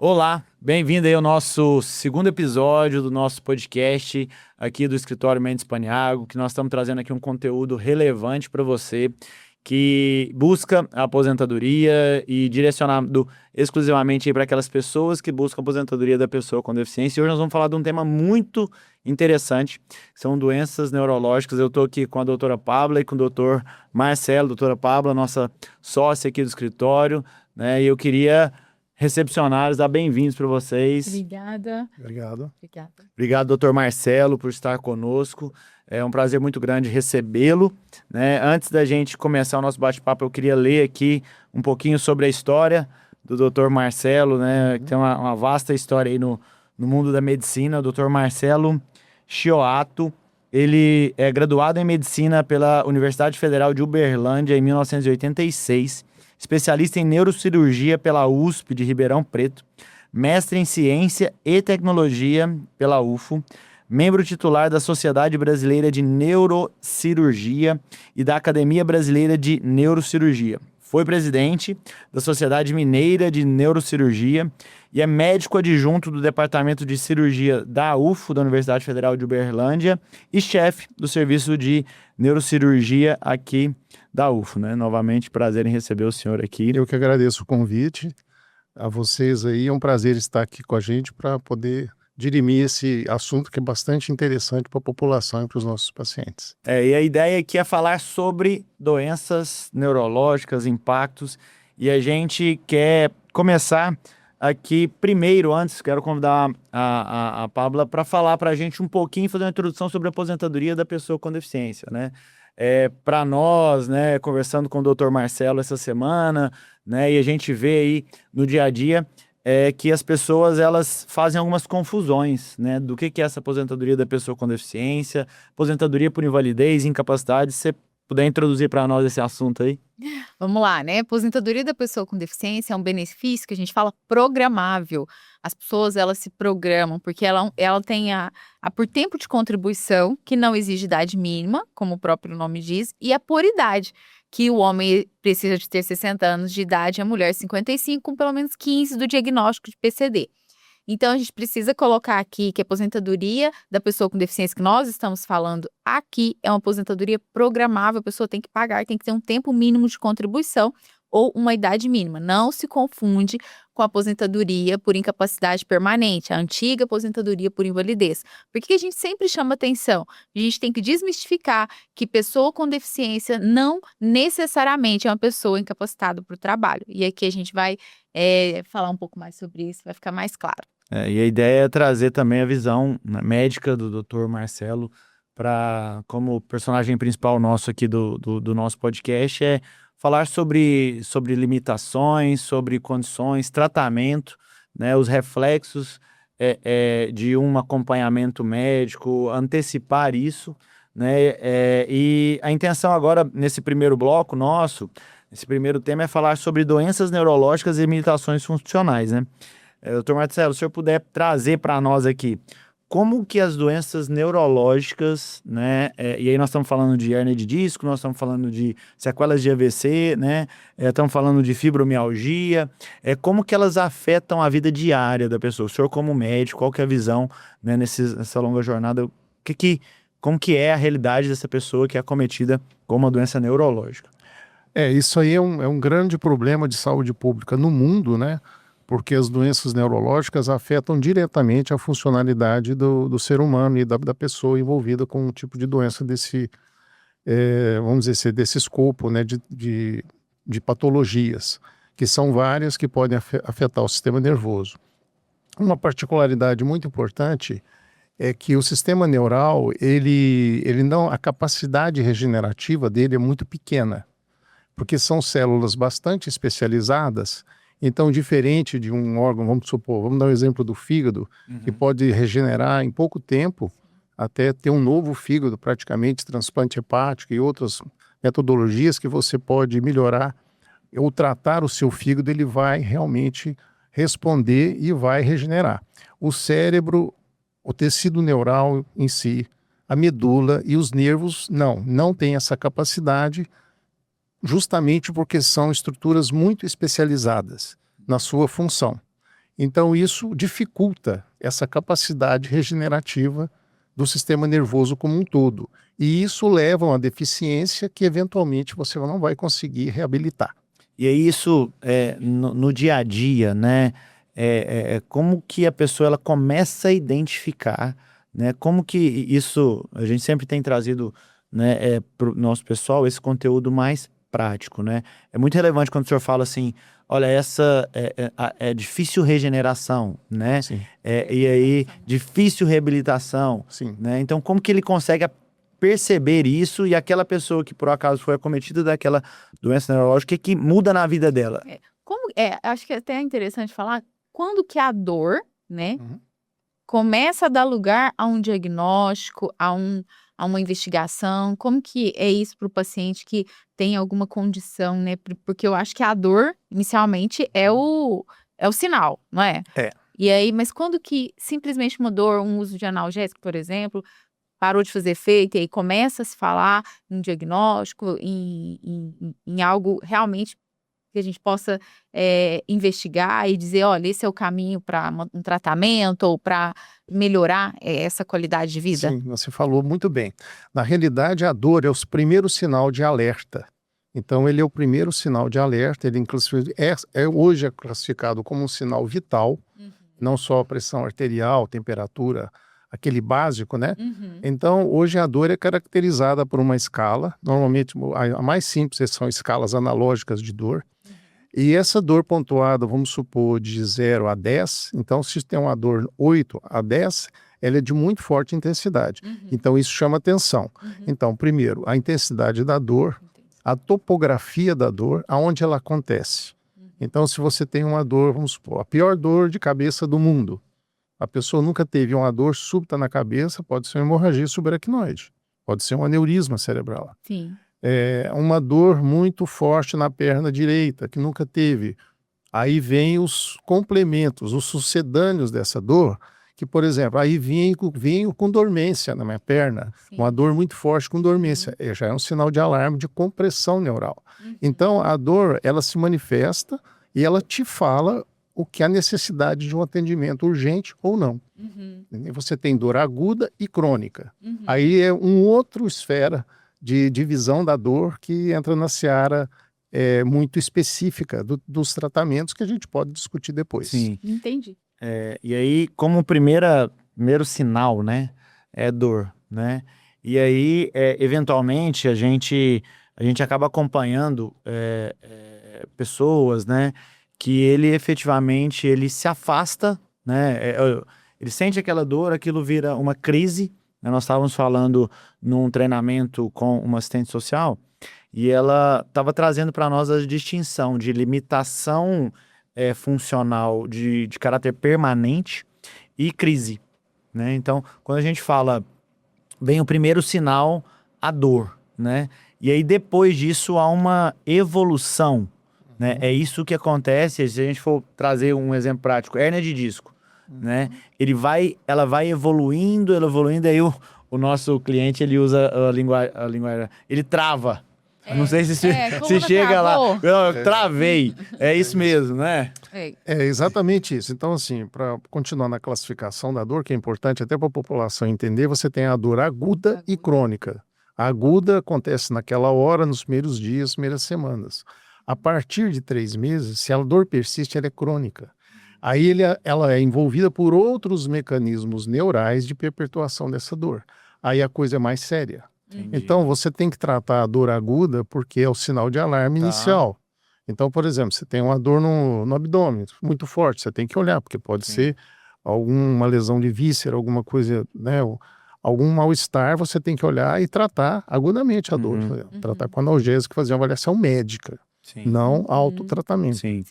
Olá, bem-vindo aí ao nosso segundo episódio do nosso podcast aqui do Escritório Mendes Paniago, que nós estamos trazendo aqui um conteúdo relevante para você que busca a aposentadoria e direcionado exclusivamente para aquelas pessoas que buscam a aposentadoria da pessoa com deficiência. E hoje nós vamos falar de um tema muito interessante, que são doenças neurológicas. Eu estou aqui com a doutora Pabla e com o doutor Marcelo. Doutora Pabla, nossa sócia aqui do escritório, né? E eu queria recepcionários, dar bem-vindos para vocês. Obrigada. Obrigado. Obrigado, doutor Marcelo, por estar conosco. É um prazer muito grande recebê-lo, né? Antes da gente começar o nosso bate-papo, eu queria ler aqui um pouquinho sobre a história do doutor Marcelo, né? Que tem uma vasta história aí no mundo da medicina. O doutor Marcelo Chioato, ele é graduado em medicina pela Universidade Federal de Uberlândia em 1986, especialista em neurocirurgia pela USP de Ribeirão Preto, mestre em ciência e tecnologia pela UFO, membro titular da Sociedade Brasileira de Neurocirurgia e da Academia Brasileira de Neurocirurgia. Foi presidente da Sociedade Mineira de Neurocirurgia e é médico adjunto do Departamento de Cirurgia da UFO, da Universidade Federal de Uberlândia, e chefe do Serviço de Neurocirurgia aqui da UFO, né? Novamente, prazer em receber o senhor aqui. Eu que agradeço o convite a vocês aí. É um prazer estar aqui com a gente para poder dirimir esse assunto que é bastante interessante para a população e para os nossos pacientes. E a ideia aqui é falar sobre doenças neurológicas, impactos, e a gente quer começar aqui primeiro, antes, quero convidar a Pabla para falar para a gente um pouquinho, fazer uma introdução sobre a aposentadoria da pessoa com deficiência, né? Para nós, né, conversando com o Dr. Marcelo essa semana, né, e a gente vê aí no dia a dia que as pessoas elas fazem algumas confusões, né, do que é essa aposentadoria da pessoa com deficiência, aposentadoria por invalidez, incapacidade. Se você puder introduzir para nós esse assunto aí. Vamos lá, né? Aposentadoria da pessoa com deficiência é um benefício que a gente fala programável. As pessoas, elas se programam porque ela tem por tempo de contribuição, que não exige idade mínima, como o próprio nome diz, e a por idade, que o homem precisa de ter 60 anos de idade e a mulher 55, com pelo menos 15 do diagnóstico de PCD. Então, a gente precisa colocar aqui que a aposentadoria da pessoa com deficiência que nós estamos falando aqui é uma aposentadoria programável. A pessoa tem que pagar, tem que ter um tempo mínimo de contribuição ou uma idade mínima. Não se confunde com a aposentadoria por incapacidade permanente, a antiga aposentadoria por invalidez. Por que a gente sempre chama atenção? A gente tem que desmistificar que pessoa com deficiência não necessariamente é uma pessoa incapacitada para o trabalho. E aqui a gente vai falar um pouco mais sobre isso, vai ficar mais claro. E a ideia é trazer também a visão, né, médica do Dr. Marcelo como personagem principal nosso aqui do nosso podcast, falar sobre limitações, sobre condições, tratamento, né, os reflexos de um acompanhamento médico, antecipar isso, né, e a intenção agora, nesse primeiro bloco nosso, esse primeiro tema é falar sobre doenças neurológicas e limitações funcionais, né? Doutor Marcelo, se o senhor puder trazer para nós aqui, como que as doenças neurológicas, né, e aí nós estamos falando de hérnia de disco, nós estamos falando de sequelas de AVC, né, estamos falando de fibromialgia, como que elas afetam a vida diária da pessoa? O senhor como médico, qual que é a visão, né, nessa longa jornada, como que é a realidade dessa pessoa que é acometida com uma doença neurológica? Isso aí é um grande problema de saúde pública no mundo, né? Porque as doenças neurológicas afetam diretamente a funcionalidade do ser humano e da pessoa envolvida com um tipo de doença vamos dizer assim, desse escopo, né, de patologias, que são várias que podem afetar o sistema nervoso. Uma particularidade muito importante é que o sistema neural, a capacidade regenerativa dele é muito pequena, porque são células bastante especializadas. Então, diferente de um órgão, vamos dar um exemplo do fígado, que pode regenerar em pouco tempo, até ter um novo fígado, praticamente, transplante hepático e outras metodologias que você pode melhorar ou tratar o seu fígado, ele vai realmente responder e vai regenerar. O cérebro, o tecido neural em si, a medula e os nervos, não tem essa capacidade, justamente porque são estruturas muito especializadas na sua função. Então isso dificulta essa capacidade regenerativa do sistema nervoso como um todo. E isso leva a uma deficiência que eventualmente você não vai conseguir reabilitar. E aí isso no dia a dia, né? Como que a pessoa ela começa a identificar, né? Como que isso a gente sempre tem trazido, né, para o nosso pessoal esse conteúdo mais prático, né? É muito relevante quando o senhor fala assim, olha, essa é difícil regeneração, né? Sim. E aí difícil reabilitação, Sim. né? Então como que ele consegue perceber isso e aquela pessoa que por acaso foi acometida daquela doença neurológica, que muda na vida dela? Acho que é até interessante falar quando que a dor, né, Uhum. começa a dar lugar a um diagnóstico, a uma investigação, como que é isso para o paciente que tem alguma condição, né? Porque eu acho que a dor, inicialmente, é o sinal, não é? É. E aí, mas quando que simplesmente uma dor, um uso de analgésico, por exemplo, parou de fazer efeito e aí começa a se falar em diagnóstico, em algo realmente que a gente possa investigar e dizer, olha, esse é o caminho para um tratamento ou para melhorar essa qualidade de vida? Sim, você falou muito bem. Na realidade, a dor é o primeiro sinal de alerta. Então, ele é o primeiro sinal de alerta. Ele, inclusive, hoje é classificado como um sinal vital, não só a pressão arterial, temperatura, aquele básico, né? Então, hoje a dor é caracterizada por uma escala. Normalmente, a mais simples são escalas analógicas de dor. E essa dor pontuada, vamos supor, de 0 a 10, então se tem uma dor 8 a 10, ela é de muito forte intensidade. Então isso chama atenção. Então, primeiro, a intensidade da dor, a topografia da dor, aonde ela acontece. Então, se você tem uma dor, vamos supor, a pior dor de cabeça do mundo, a pessoa nunca teve uma dor súbita na cabeça, pode ser uma hemorragia subaracnoide, pode ser um aneurisma cerebral. Sim. Uma dor muito forte na perna direita, que nunca teve. Aí vem os complementos, os sucedâneos dessa dor, que, por exemplo, aí vem com dormência na minha perna, uma dor muito forte com dormência. Já é um sinal de alarme de compressão neural. Então, a dor, ela se manifesta e ela te fala o que é a necessidade de um atendimento urgente ou não. Você tem dor aguda e crônica. Aí é um outro esfera de divisão da dor que entra na seara muito específica dos tratamentos que a gente pode discutir depois. Sim. Entendi. E aí, como primeiro sinal, né, é dor, né? E aí, eventualmente, a gente acaba acompanhando pessoas, né, que ele efetivamente ele se afasta, né? Ele sente aquela dor, aquilo vira uma crise. Nós estávamos falando num treinamento com uma assistente social e ela estava trazendo para nós a distinção de limitação funcional de caráter permanente e crise, né? Então, quando a gente fala, vem o primeiro sinal, a dor, né? E aí depois disso há uma evolução, né? É isso que acontece, se a gente for trazer um exemplo prático, hérnia de disco, né? Ela vai evoluindo, aí o nosso cliente ele usa a linguagem, ele trava. Não sei se chega travou? lá. Eu travei. É isso mesmo, né? É exatamente isso. Então, assim, para continuar na classificação da dor, que é importante até para a população entender, você tem a dor aguda e crônica. A aguda acontece naquela hora, nos primeiros dias, primeiras semanas. A partir de 3 meses, se a dor persiste, ela é crônica. Aí ela é envolvida por outros mecanismos neurais de perpetuação dessa dor. Aí a coisa é mais séria. Entendi. Então você tem que tratar a dor aguda porque é o sinal de alarme inicial. Então, por exemplo, você tem uma dor no abdômen muito forte, você tem que olhar, porque pode ser alguma lesão de víscera, alguma coisa, né? Algum mal-estar, você tem que olhar e tratar agudamente a dor. Tratar com analgésico, fazer uma avaliação médica. Sim. Não autotratamento. Sim.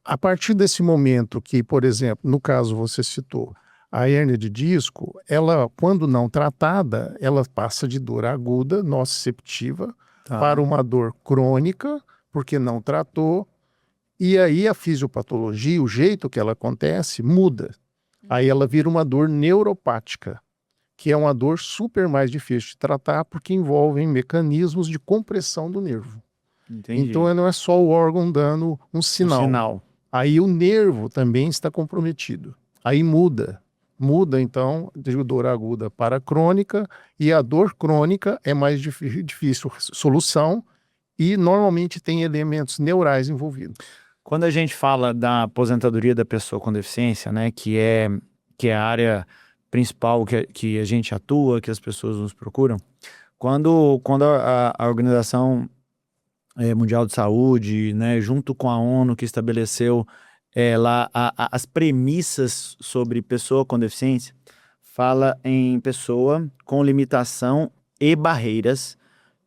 A partir desse momento que, por exemplo, no caso você citou, a hérnia de disco, ela, quando não tratada, ela passa de dor aguda, nociceptiva, para uma dor crônica, porque não tratou, e aí a fisiopatologia, o jeito que ela acontece, muda. Aí ela vira uma dor neuropática, que é uma dor super mais difícil de tratar, porque envolve mecanismos de compressão do nervo. Entendi. Então não é só o órgão dando um sinal. aí o nervo também está comprometido. Aí muda. Muda, então, de dor aguda para crônica, e a dor crônica é mais difícil solução e normalmente tem elementos neurais envolvidos. Quando a gente fala da aposentadoria da pessoa com deficiência, né, que é a área principal que a gente atua, que as pessoas nos procuram, quando a Organização Mundial de Saúde, né, junto com a ONU, que estabeleceu lá as premissas sobre pessoa com deficiência, fala em pessoa com limitação e barreiras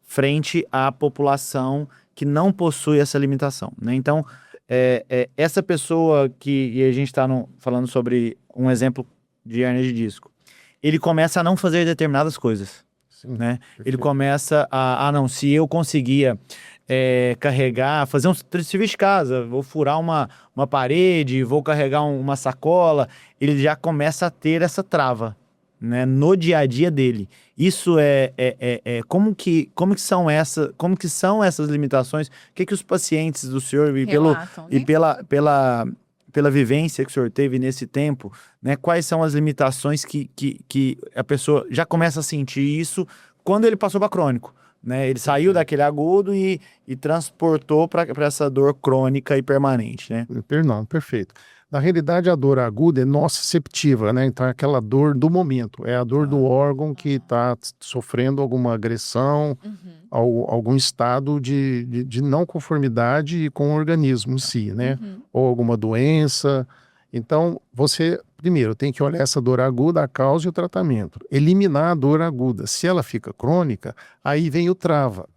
frente à população que não possui essa limitação, né? Então, essa pessoa e a gente está falando sobre um exemplo de hernia de disco, ele começa a não fazer determinadas coisas, né? Ele começa não, se eu conseguia carregar, fazer um serviço de casa, vou furar uma parede, vou carregar uma sacola, ele já começa a ter essa trava, né, no dia a dia dele. Isso como que são essas limitações? O que os pacientes do senhor Relatam, né? pela vivência que o senhor teve nesse tempo, né, quais são as limitações que a pessoa já começa a sentir isso quando ele passou para crônico, né? Ele saiu daquele agudo e transportou para essa dor crônica e permanente, né? Não, perfeito. Na realidade, a dor aguda é nociceptiva, né? Então, é aquela dor do momento. É a dor do órgão que está sofrendo alguma agressão, algum estado de não conformidade com o organismo em si, né? Ou alguma doença. Então, você, primeiro, tem que olhar essa dor aguda, a causa e o tratamento. Eliminar a dor aguda. Se ela fica crônica, aí vem o trava.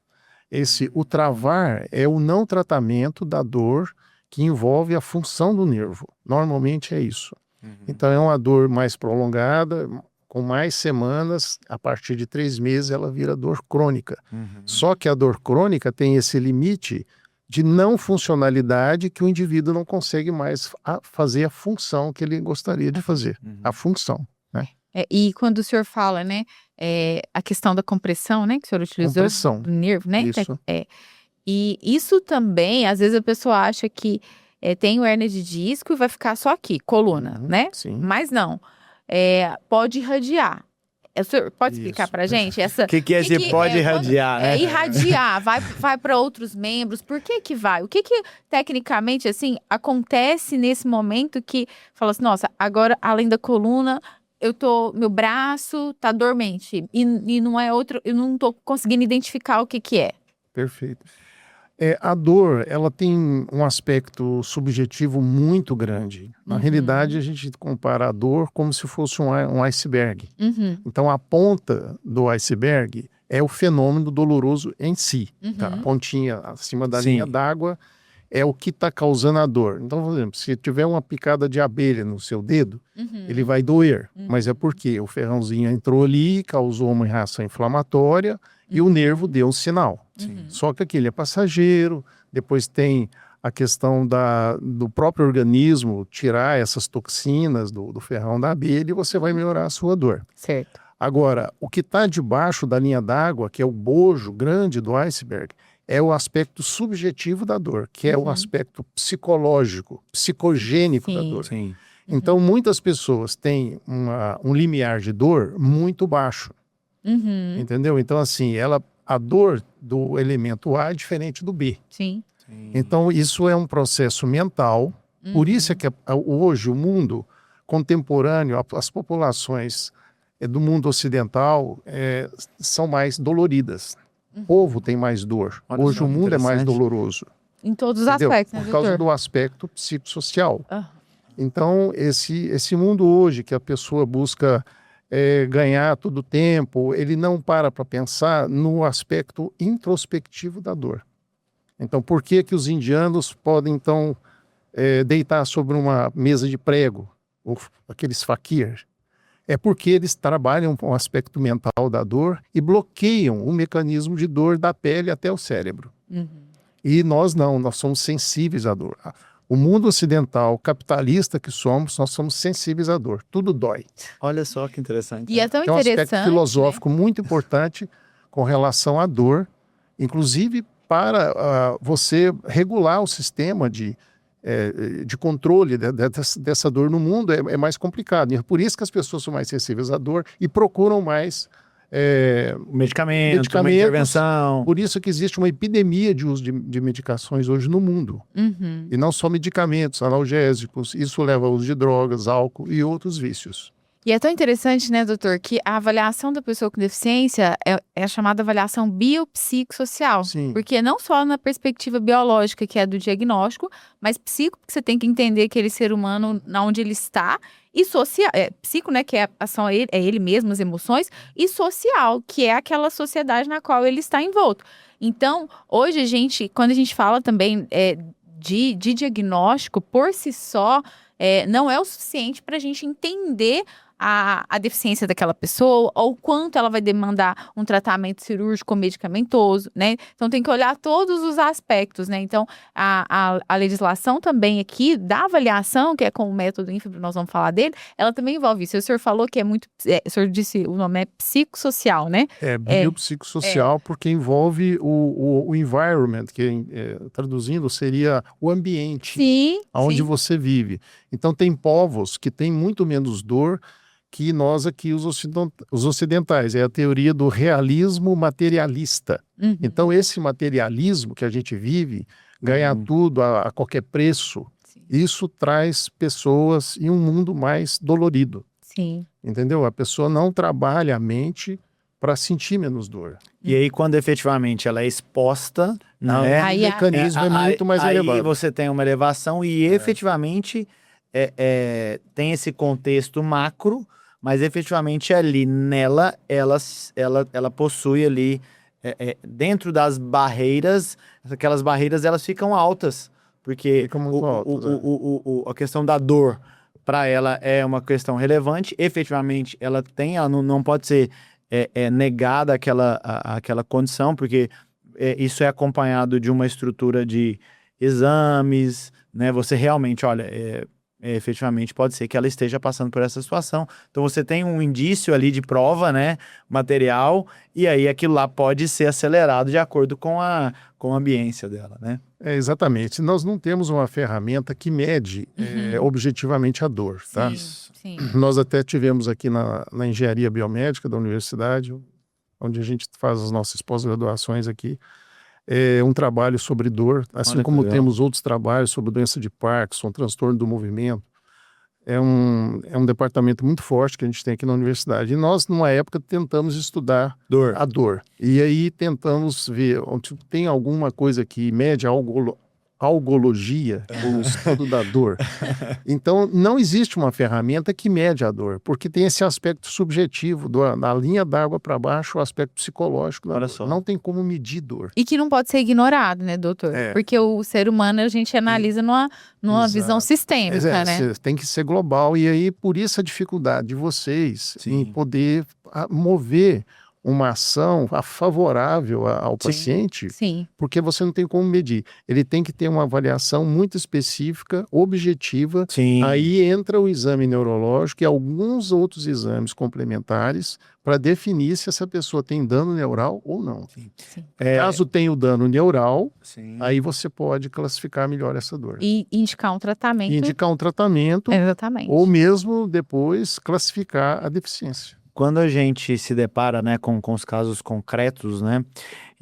O travar é o não tratamento da dor que envolve a função do nervo. Normalmente é isso. Então é uma dor mais prolongada, com mais semanas, a partir de 3 meses ela vira dor crônica. Só que a dor crônica tem esse limite de não funcionalidade que o indivíduo não consegue mais fazer a função que ele gostaria de fazer. A função, né? E quando o senhor fala, né, a questão da compressão, né, que o senhor utilizou, Compressão. do nervo, né? Isso. E isso também, às vezes a pessoa acha que tem o hérnia de disco e vai ficar só aqui, coluna, né? Sim. Mas não, pode irradiar. O senhor pode explicar pra gente? O que é esse pode irradiar, né? Irradiar, vai para outros membros. Por que vai? O que tecnicamente, assim, acontece nesse momento que fala assim, nossa, agora além da coluna, meu braço tá dormente e não é outro, eu não tô conseguindo identificar o que é. Perfeito. A dor, ela tem um aspecto subjetivo muito grande. Na realidade, a gente compara a dor como se fosse um iceberg. Então, a ponta do iceberg é o fenômeno doloroso em si. Tá? A pontinha acima da linha d'água é o que está causando a dor. Então, por exemplo, se tiver uma picada de abelha no seu dedo, ele vai doer. Mas é porque o ferrãozinho entrou ali, causou uma reação inflamatória, e o nervo deu um sinal. Só que aquele é passageiro, depois tem a questão do próprio organismo tirar essas toxinas do ferrão da abelha e você vai melhorar a sua dor. Certo. Agora, o que está debaixo da linha d'água, que é o bojo grande do iceberg, é o aspecto subjetivo da dor, que é o aspecto psicológico, psicogênico da dor. Sim. Então, muitas pessoas têm um limiar de dor muito baixo. Entendeu? Então, assim, a dor do elemento A é diferente do B. Sim. Então, isso é um processo mental. Por isso é que hoje o mundo contemporâneo, as populações do mundo ocidental são mais doloridas. O povo tem mais dor. Hoje o mundo é mais doloroso. Em todos os Entendeu? aspectos, né, Por causa doutor? do aspecto psicossocial. Então, esse mundo hoje que a pessoa busca ganhar todo o tempo, ele não para pensar no aspecto introspectivo da dor. Então, por que os indianos podem, então, deitar sobre uma mesa de prego, ou aqueles fakir? É porque eles trabalham com o aspecto mental da dor e bloqueiam o mecanismo de dor da pele até o cérebro. E nós não, nós somos sensíveis à dor. O mundo ocidental, capitalista que somos, nós somos sensíveis à dor. Tudo dói. Olha só que interessante. E é tão É um interessante, aspecto filosófico muito importante com relação à dor, inclusive para você regular o sistema de de controle dessa dor no mundo é mais complicado. E é por isso que as pessoas são mais sensíveis à dor e procuram mais medicamento, uma intervenção. Por isso que existe uma epidemia de uso de medicações hoje no mundo. Uhum. E não só medicamentos, analgésicos. Isso leva ao uso de drogas, álcool e outros vícios. E é tão interessante, né, doutor, que a avaliação da pessoa com deficiência é a chamada avaliação biopsicossocial. Sim. Porque não só na perspectiva biológica, que é do diagnóstico, mas psico, porque você tem que entender aquele ser humano onde ele está, e social, psico, né, que é ele mesmo, as emoções, e social, que é aquela sociedade na qual ele está envolto. Então, hoje quando a gente fala também de diagnóstico, por si só, não é o suficiente para a gente entender a deficiência daquela pessoa, ou o quanto ela vai demandar um tratamento cirúrgico ou medicamentoso, né? Então, tem que olhar todos os aspectos, né? Então, a legislação também aqui, da avaliação, que é com o método INFABRO, nós vamos falar dele, ela também envolve isso. O senhor falou que o senhor disse, o nome é psicossocial, né? Biopsicossocial, porque envolve o environment, que traduzindo seria o ambiente onde você vive. Então, tem povos que têm muito menos dor que nós aqui, os ocidentais. É a teoria do realismo materialista. Uhum. Então, esse materialismo que a gente vive, ganhar tudo a qualquer preço, isso traz pessoas em um mundo mais dolorido. Sim. Entendeu? A pessoa não trabalha a mente para sentir menos dor. E aí, quando efetivamente ela é exposta, o mecanismo é muito mais elevado. Aí você tem uma elevação e efetivamente tem esse contexto macro, mas efetivamente ali nela, ela possui ali, dentro das barreiras, aquelas barreiras elas ficam altas, porque a questão da dor para ela é uma questão relevante, efetivamente ela não pode ser negada aquela condição, porque isso é acompanhado de uma estrutura de exames, né? Você realmente, olha, efetivamente pode ser que ela esteja passando por essa situação. Então você tem um indício ali de prova, né, material, e aí aquilo lá pode ser acelerado de acordo com a ambiência dela, né? Exatamente. Nós não temos uma ferramenta que mede objetivamente a dor, tá? Sim. Nós até tivemos aqui na engenharia biomédica da universidade, onde a gente faz as nossas pós-graduações aqui, um trabalho sobre dor, assim como temos outros trabalhos sobre doença de Parkinson, transtorno do movimento. É um departamento muito forte que a gente tem aqui na universidade. E nós, numa época, tentamos estudar a dor. E aí tentamos ver onde tem alguma coisa que mede a algologia, o estudo da dor. Então, não existe uma ferramenta que mede a dor, porque tem esse aspecto subjetivo, da linha d'água para baixo, o aspecto psicológico da dor. Não tem como medir dor. E que não pode ser ignorado, né, doutor? Porque o ser humano a gente analisa numa visão sistêmica, né? Tem que ser global. E aí, por isso a dificuldade de vocês em poder mover uma ação favorável ao paciente, porque você não tem como medir. Ele tem que ter uma avaliação muito específica, objetiva. Aí entra o exame neurológico e alguns outros exames complementares para definir se essa pessoa tem dano neural ou não. Caso tenha o dano neural, aí você pode classificar melhor essa dor. E indicar um tratamento. Exatamente. Ou mesmo depois classificar a deficiência. Quando a gente se depara, né, com os casos concretos, né,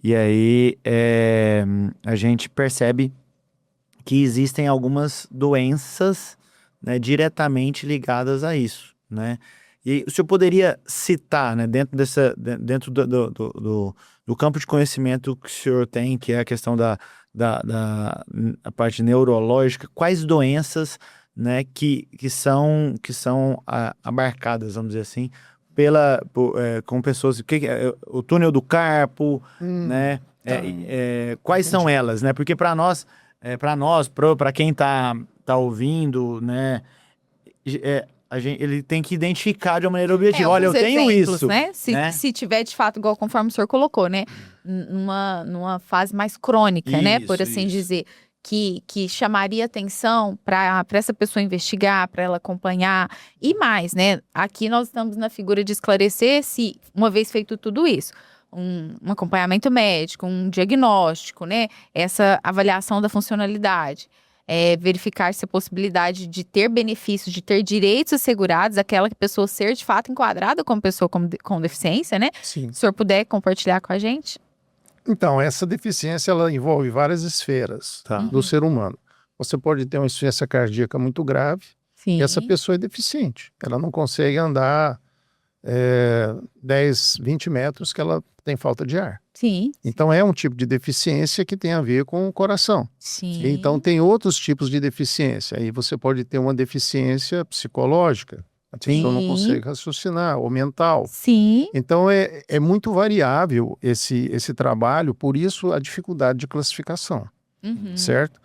e aí a gente percebe que existem algumas doenças, né, diretamente ligadas a isso, né? E o senhor poderia citar, né, dentro do campo de conhecimento que o senhor tem, que é a questão da parte neurológica, quais doenças, né, que são abarcadas, vamos dizer assim, com pessoas, o túnel do carpo, né? Quais são elas, né? Porque para nós, para quem tá ouvindo, né? Ele tem que identificar de uma maneira objetiva. Olha, eu tenho isso, né? Se tiver de fato, igual conforme o senhor colocou, né? Numa fase mais crônica, né? Por assim dizer. Que chamaria atenção para essa pessoa investigar, para ela acompanhar e mais, né? Aqui nós estamos na figura de esclarecer se, uma vez feito tudo isso, um acompanhamento médico, um diagnóstico, né? Essa avaliação da funcionalidade. verificar se a possibilidade de ter benefícios, de ter direitos assegurados, aquela pessoa ser de fato enquadrada como pessoa com deficiência, né? Sim. Se o senhor puder compartilhar com a gente. Então, essa deficiência, ela envolve várias esferas do ser humano. Você pode ter uma insuficiência cardíaca muito grave, Sim. e essa pessoa é deficiente. Ela não consegue andar 10, 20 metros que ela tem falta de ar. Sim. Então, é um tipo de deficiência que tem a ver com o coração. Sim. Então, tem outros tipos de deficiência. Aí você pode ter uma deficiência psicológica. A pessoa não consegue raciocinar, ou mental. Sim. Então, é muito variável esse trabalho, por isso a dificuldade de classificação, certo?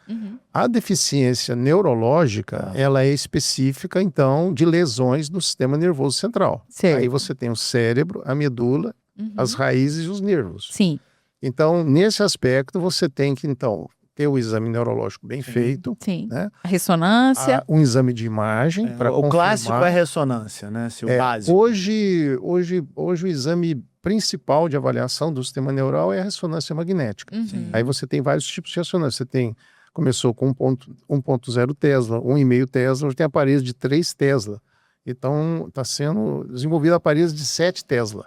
A deficiência neurológica, ela é específica, então, de lesões do sistema nervoso central. Certo. Aí você tem o cérebro, a medula, as raízes e os nervos. Sim. Então, nesse aspecto, você tem que, então, ter o exame neurológico bem feito, Sim. né? A ressonância. Um exame de imagem para confirmar. O clássico é a ressonância, né? O básico. Hoje o exame principal de avaliação do sistema neural é a ressonância magnética. Aí você tem vários tipos de ressonância. Começou com 1.0 Tesla, 1,5 Tesla, hoje tem aparelhos de 3 Tesla. Então, está sendo desenvolvido aparelhos de 7 Tesla.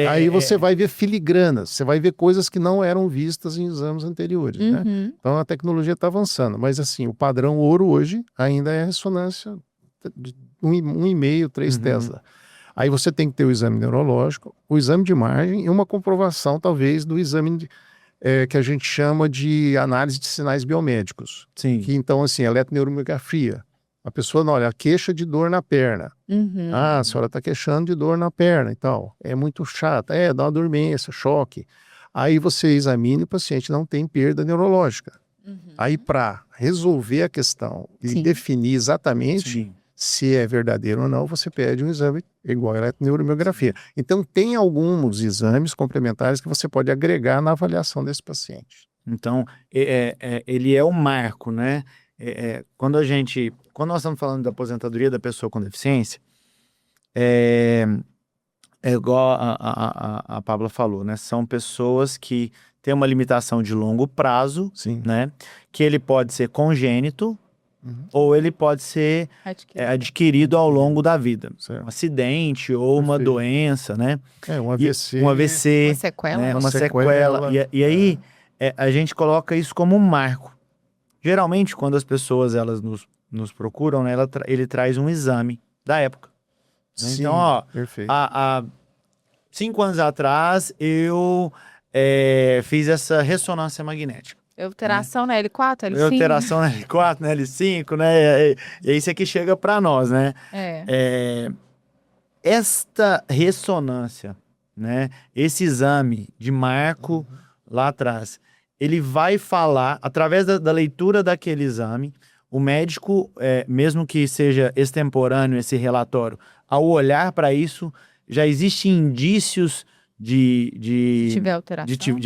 Aí você vai ver filigranas, você vai ver coisas que não eram vistas em exames anteriores, né? Então a tecnologia está avançando, mas assim, o padrão ouro hoje ainda é a ressonância de 1,5, 3 Tesla. Aí você tem que ter o exame neurológico, o exame de imagem e uma comprovação talvez do exame que a gente chama de análise de sinais biomédicos. Sim. Que então assim, eletroneurografia. A pessoa, olha, queixa de dor na perna. A senhora está queixando de dor na perna e tal. É muito chata. Dá uma dormência, choque. Aí você examina e o paciente não tem perda neurológica. Aí para resolver a questão e definir exatamente se é verdadeiro ou não, você pede um exame igual a eletroneurografia. Então tem alguns exames complementares que você pode agregar na avaliação desse paciente. Então, ele é o marco, né? Quando nós estamos falando da aposentadoria da pessoa com deficiência, é igual a Pabla falou, né? São pessoas que têm uma limitação de longo prazo, né? Que ele pode ser congênito ou ele pode ser adquirido ao longo da vida. Certo. Um acidente ou uma doença, né? Um AVC. Um AVC. Uma sequela. Né? Uma sequela. E aí, a gente coloca isso como um marco. Geralmente, quando as pessoas elas nos procuram, né, ele traz um exame da época. Né? Sim, então, perfeito. Há 5 anos atrás, eu fiz essa ressonância magnética. Alteração na L4, L5. Alteração na L4, na L5, né? E é isso que chega para nós, né? Esta ressonância, né? Esse exame de marco lá atrás, ele vai falar, através da leitura daquele exame, o médico, mesmo que seja extemporâneo esse relatório, ao olhar para isso, já existem indícios de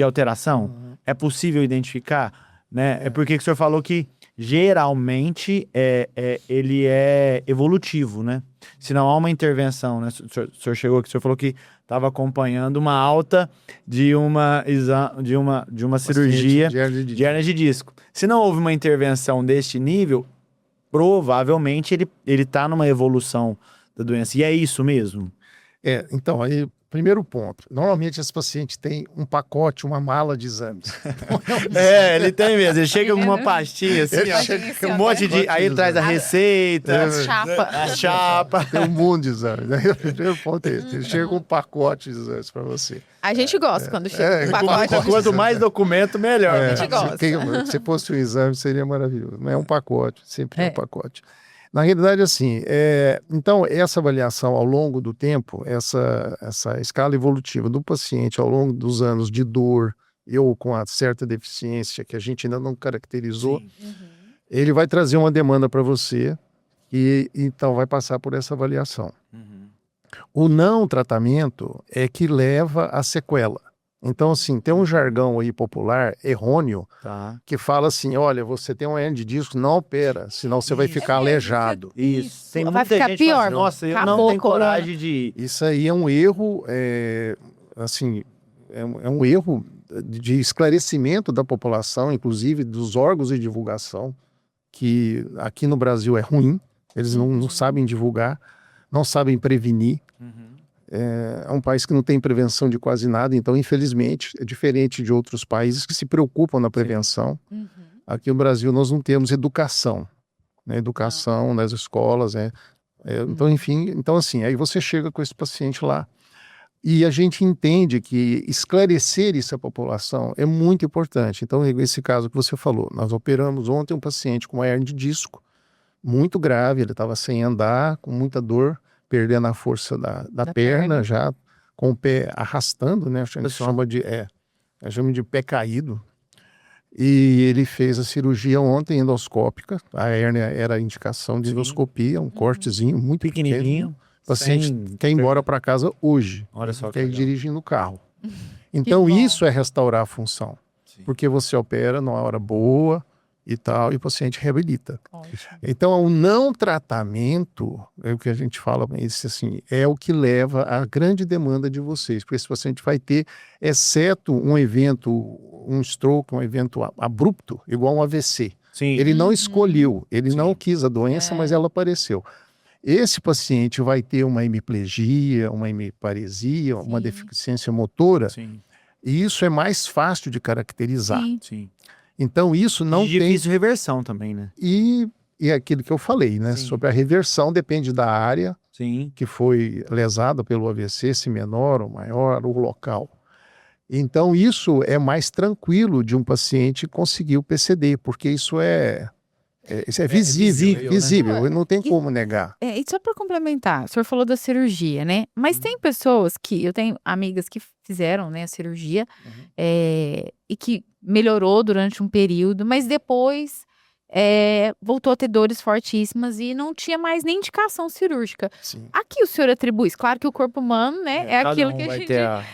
alteração. É possível identificar, né? É porque o senhor falou que geralmente ele é evolutivo, né? Se não há uma intervenção, né? O senhor chegou aqui, o senhor falou que estava acompanhando uma alta de uma cirurgia de hérnia de disco. Se não houve uma intervenção deste nível, provavelmente ele está numa evolução da doença. E é isso mesmo? Então, aí, primeiro ponto. Normalmente, esse paciente tem um pacote, uma mala de exames. Ele tem mesmo. Ele chega com uma pastinha assim, ó, um monte de... Aí ele traz a receita, a chapa. Tem um mundo de exames. Aí, o primeiro ponto é esse. Ele chega com um pacote de exames para você. A gente gosta quando chega com um pacote. Quanto mais documento, melhor. A gente gosta. Se fosse um exame, seria maravilhoso. Mas é um pacote, sempre é um pacote. Na realidade, assim, então essa avaliação ao longo do tempo, essa escala evolutiva do paciente ao longo dos anos de dor ou com a certa deficiência que a gente ainda não caracterizou, ele vai trazer uma demanda para você e então vai passar por essa avaliação. O não tratamento é que leva à sequela. Então, assim, tem um jargão aí popular, errôneo, que fala assim, olha, você tem uma hérnia de disco, não opera, senão você vai ficar aleijado. Isso. Tem vai ficar gente pior. Assim, nossa, eu não tenho coragem de... Isso aí é um erro, assim, é um erro de esclarecimento da população, inclusive dos órgãos de divulgação, que aqui no Brasil é ruim, eles não sabem divulgar, não sabem prevenir. É um país que não tem prevenção de quase nada, então, infelizmente, é diferente de outros países que se preocupam na prevenção. Aqui no Brasil nós não temos educação, né? Educação nas escolas, então, enfim, então assim, aí você chega com esse paciente lá e a gente entende que esclarecer isso à população é muito importante. Então, esse caso que você falou, nós operamos ontem um paciente com uma hernia de disco muito grave, ele estava sem andar, com muita dor, perdendo a força da perna, já com o pé arrastando, né? A gente chama de pé caído. E ele fez a cirurgia ontem, endoscópica. A hérnia era a indicação de endoscopia, um cortezinho muito pequenininho. O paciente quer ir embora para casa hoje. Olha só quer ir dirigindo o carro. Então isso é restaurar a função. Porque você opera numa hora boa e tal, e o paciente reabilita. Então, o não tratamento, é o que a gente fala, assim, é o que leva à grande demanda de vocês, porque esse paciente vai ter, exceto um evento, um stroke, um evento abrupto, igual um AVC. Ele não escolheu, ele não quis a doença, mas ela apareceu. Esse paciente vai ter uma hemiplegia, uma hemiparesia, uma deficiência motora, e isso é mais fácil de caracterizar. Então, isso não tem... difícil reversão também, né? E aquilo que eu falei, né? Sobre a reversão, depende da área que foi lesada pelo AVC, se menor ou maior, o local. Então, isso é mais tranquilo de um paciente conseguir o PCD, porque isso é visível, né? Não tem como negar. E só para complementar, o senhor falou da cirurgia, né? Mas tem pessoas que, eu tenho amigas que fizeram, né, a cirurgia e que melhorou durante um período, mas depois voltou a ter dores fortíssimas e não tinha mais nem indicação cirúrgica. Aqui o senhor atribui, claro que o corpo humano, né, é aquilo que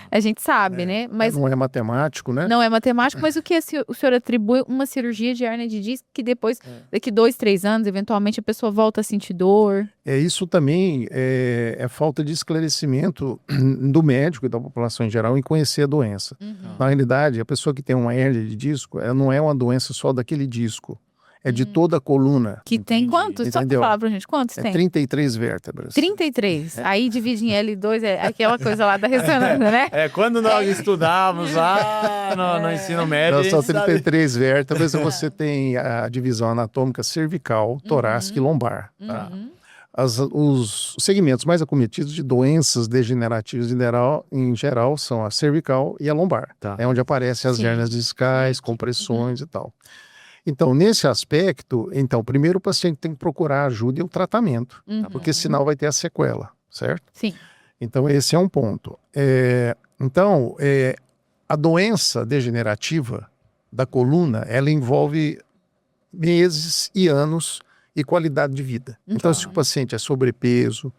a gente sabe, né? Mas não é matemático, né? Não é matemático, mas o que o senhor atribui uma cirurgia de hérnia de disco que depois, daqui 2, 3 anos, eventualmente a pessoa volta a sentir dor? Isso também é falta de esclarecimento do médico e da população em geral em conhecer a doença. Na realidade, a pessoa que tem uma hérnia de disco, ela não é uma doença só daquele disco. É de toda a coluna. Que tem quantos? Só para falar pra gente, quantos tem? 33 vértebras. 33. Aí divide em L2, é aquela coisa lá da ressonância, né? Quando nós estudávamos lá no ensino médio... São 33 vértebras, você tem a divisão anatômica cervical, torácica e lombar. Os segmentos mais acometidos de doenças degenerativas em geral são a cervical e a lombar. É onde aparecem as hérnias discais, compressões e tal. Então, nesse aspecto, primeiro o paciente tem que procurar ajuda e o tratamento, porque senão vai ter a sequela, certo? Então, esse é um ponto. A doença degenerativa da coluna, ela envolve meses e anos e qualidade de vida. Então, se o paciente é sobrepeso,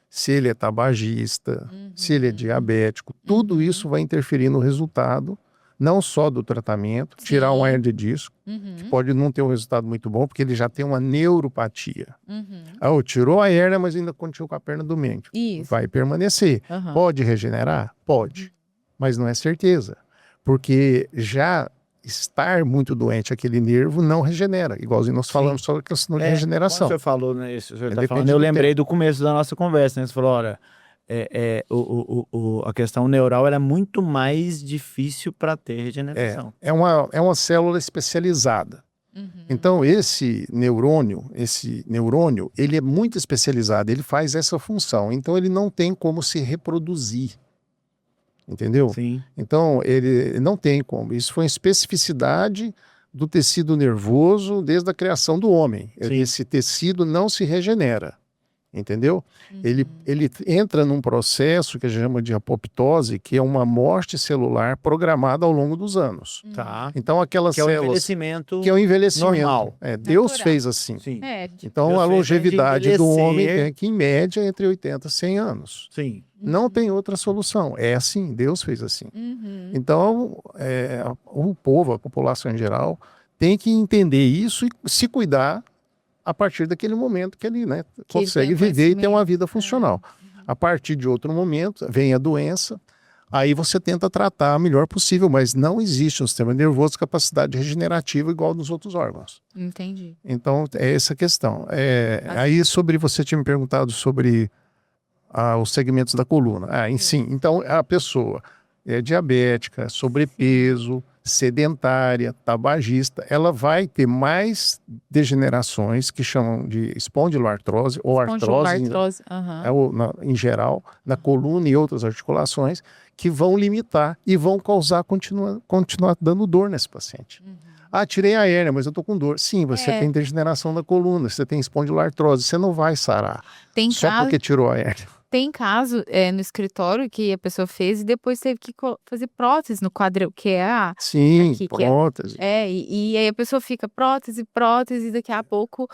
se ele é tabagista, se ele é diabético, tudo isso vai interferir no resultado, não só do tratamento, tirar uma hérnia de disco, que pode não ter um resultado muito bom, porque ele já tem uma neuropatia. Tirou a hérnia, mas ainda continua com a perna doente. Vai permanecer. Pode regenerar? Pode. Mas não é certeza. Porque já estar muito doente aquele nervo não regenera. Igualzinho nós falamos sobre a questão de regeneração. Quando o senhor falou, né, eu lembrei do começo da nossa conversa, né? Você falou, olha... a questão neural ela é muito mais difícil para ter regeneração. É uma célula especializada. Então, esse neurônio, ele é muito especializado, ele faz essa função. Então, ele não tem como se reproduzir. Entendeu? Então, ele não tem como. Isso foi uma especificidade do tecido nervoso desde a criação do homem. Esse tecido não se regenera. Entendeu? Ele entra num processo que a gente chama de apoptose, que é uma morte celular programada ao longo dos anos. Então, aquelas células... Que é o envelhecimento normal. Deus fez assim. Então, Deus a longevidade do homem é que, em média, entre 80 e 100 anos. Não tem outra solução. É assim, Deus fez assim. Então, o povo, a população em geral, tem que entender isso e se cuidar a partir daquele momento que ele consegue viver e ter uma vida funcional. A partir de outro momento, vem a doença. Aí você tenta tratar o melhor possível, mas não existe um sistema nervoso capacidade regenerativa igual dos outros órgãos. Entendi. Então, é essa a questão. Aí, você tinha me perguntado sobre os segmentos da coluna. Sim. Então, a pessoa é diabética, sobrepeso, sedentária, tabagista, ela vai ter mais degenerações que chamam de espondiloartrose ou artrose em geral, na coluna e outras articulações, que vão limitar e vão causar, continuar dando dor nesse paciente. Tirei a hérnia, mas eu tô com dor. Sim, você tem degeneração da coluna, você tem espondiloartrose, você não vai sarar porque tirou a hérnia. Tem caso no escritório que a pessoa fez e depois teve que fazer prótese no quadril, que é a... Sim, prótese. E aí a pessoa fica prótese, e daqui a pouco...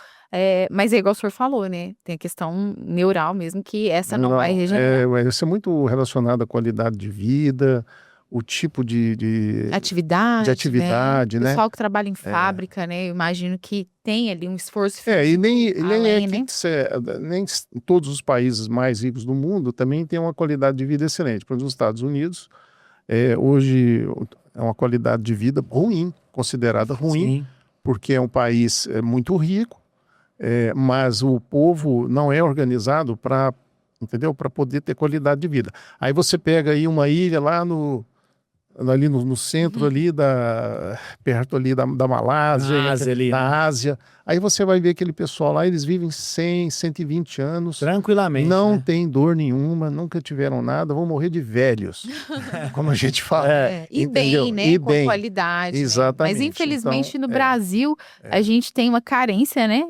mas é igual o senhor falou, né? Tem a questão neural mesmo, que essa não vai regenerar. Isso é muito relacionado à qualidade de vida, o tipo de atividade, né? né? O pessoal que trabalha em fábrica, né? Eu imagino que tem ali um esforço físico. E nem todos os países mais ricos do mundo também têm uma qualidade de vida excelente. Por exemplo, os Estados Unidos, hoje é uma qualidade de vida ruim, considerada ruim, porque é um país muito rico, mas o povo não é organizado para poder ter qualidade de vida. Aí você pega aí uma ilha lá ali no centro ali perto ali da Malásia, da Ásia. Aí você vai ver aquele pessoal lá, eles vivem 100, 120 anos. Tranquilamente. Não tem dor nenhuma, nunca tiveram nada, vão morrer de velhos, como a gente fala. E bem, né? Com qualidade. Exatamente. Né? Mas infelizmente no Brasil a gente tem uma carência, né?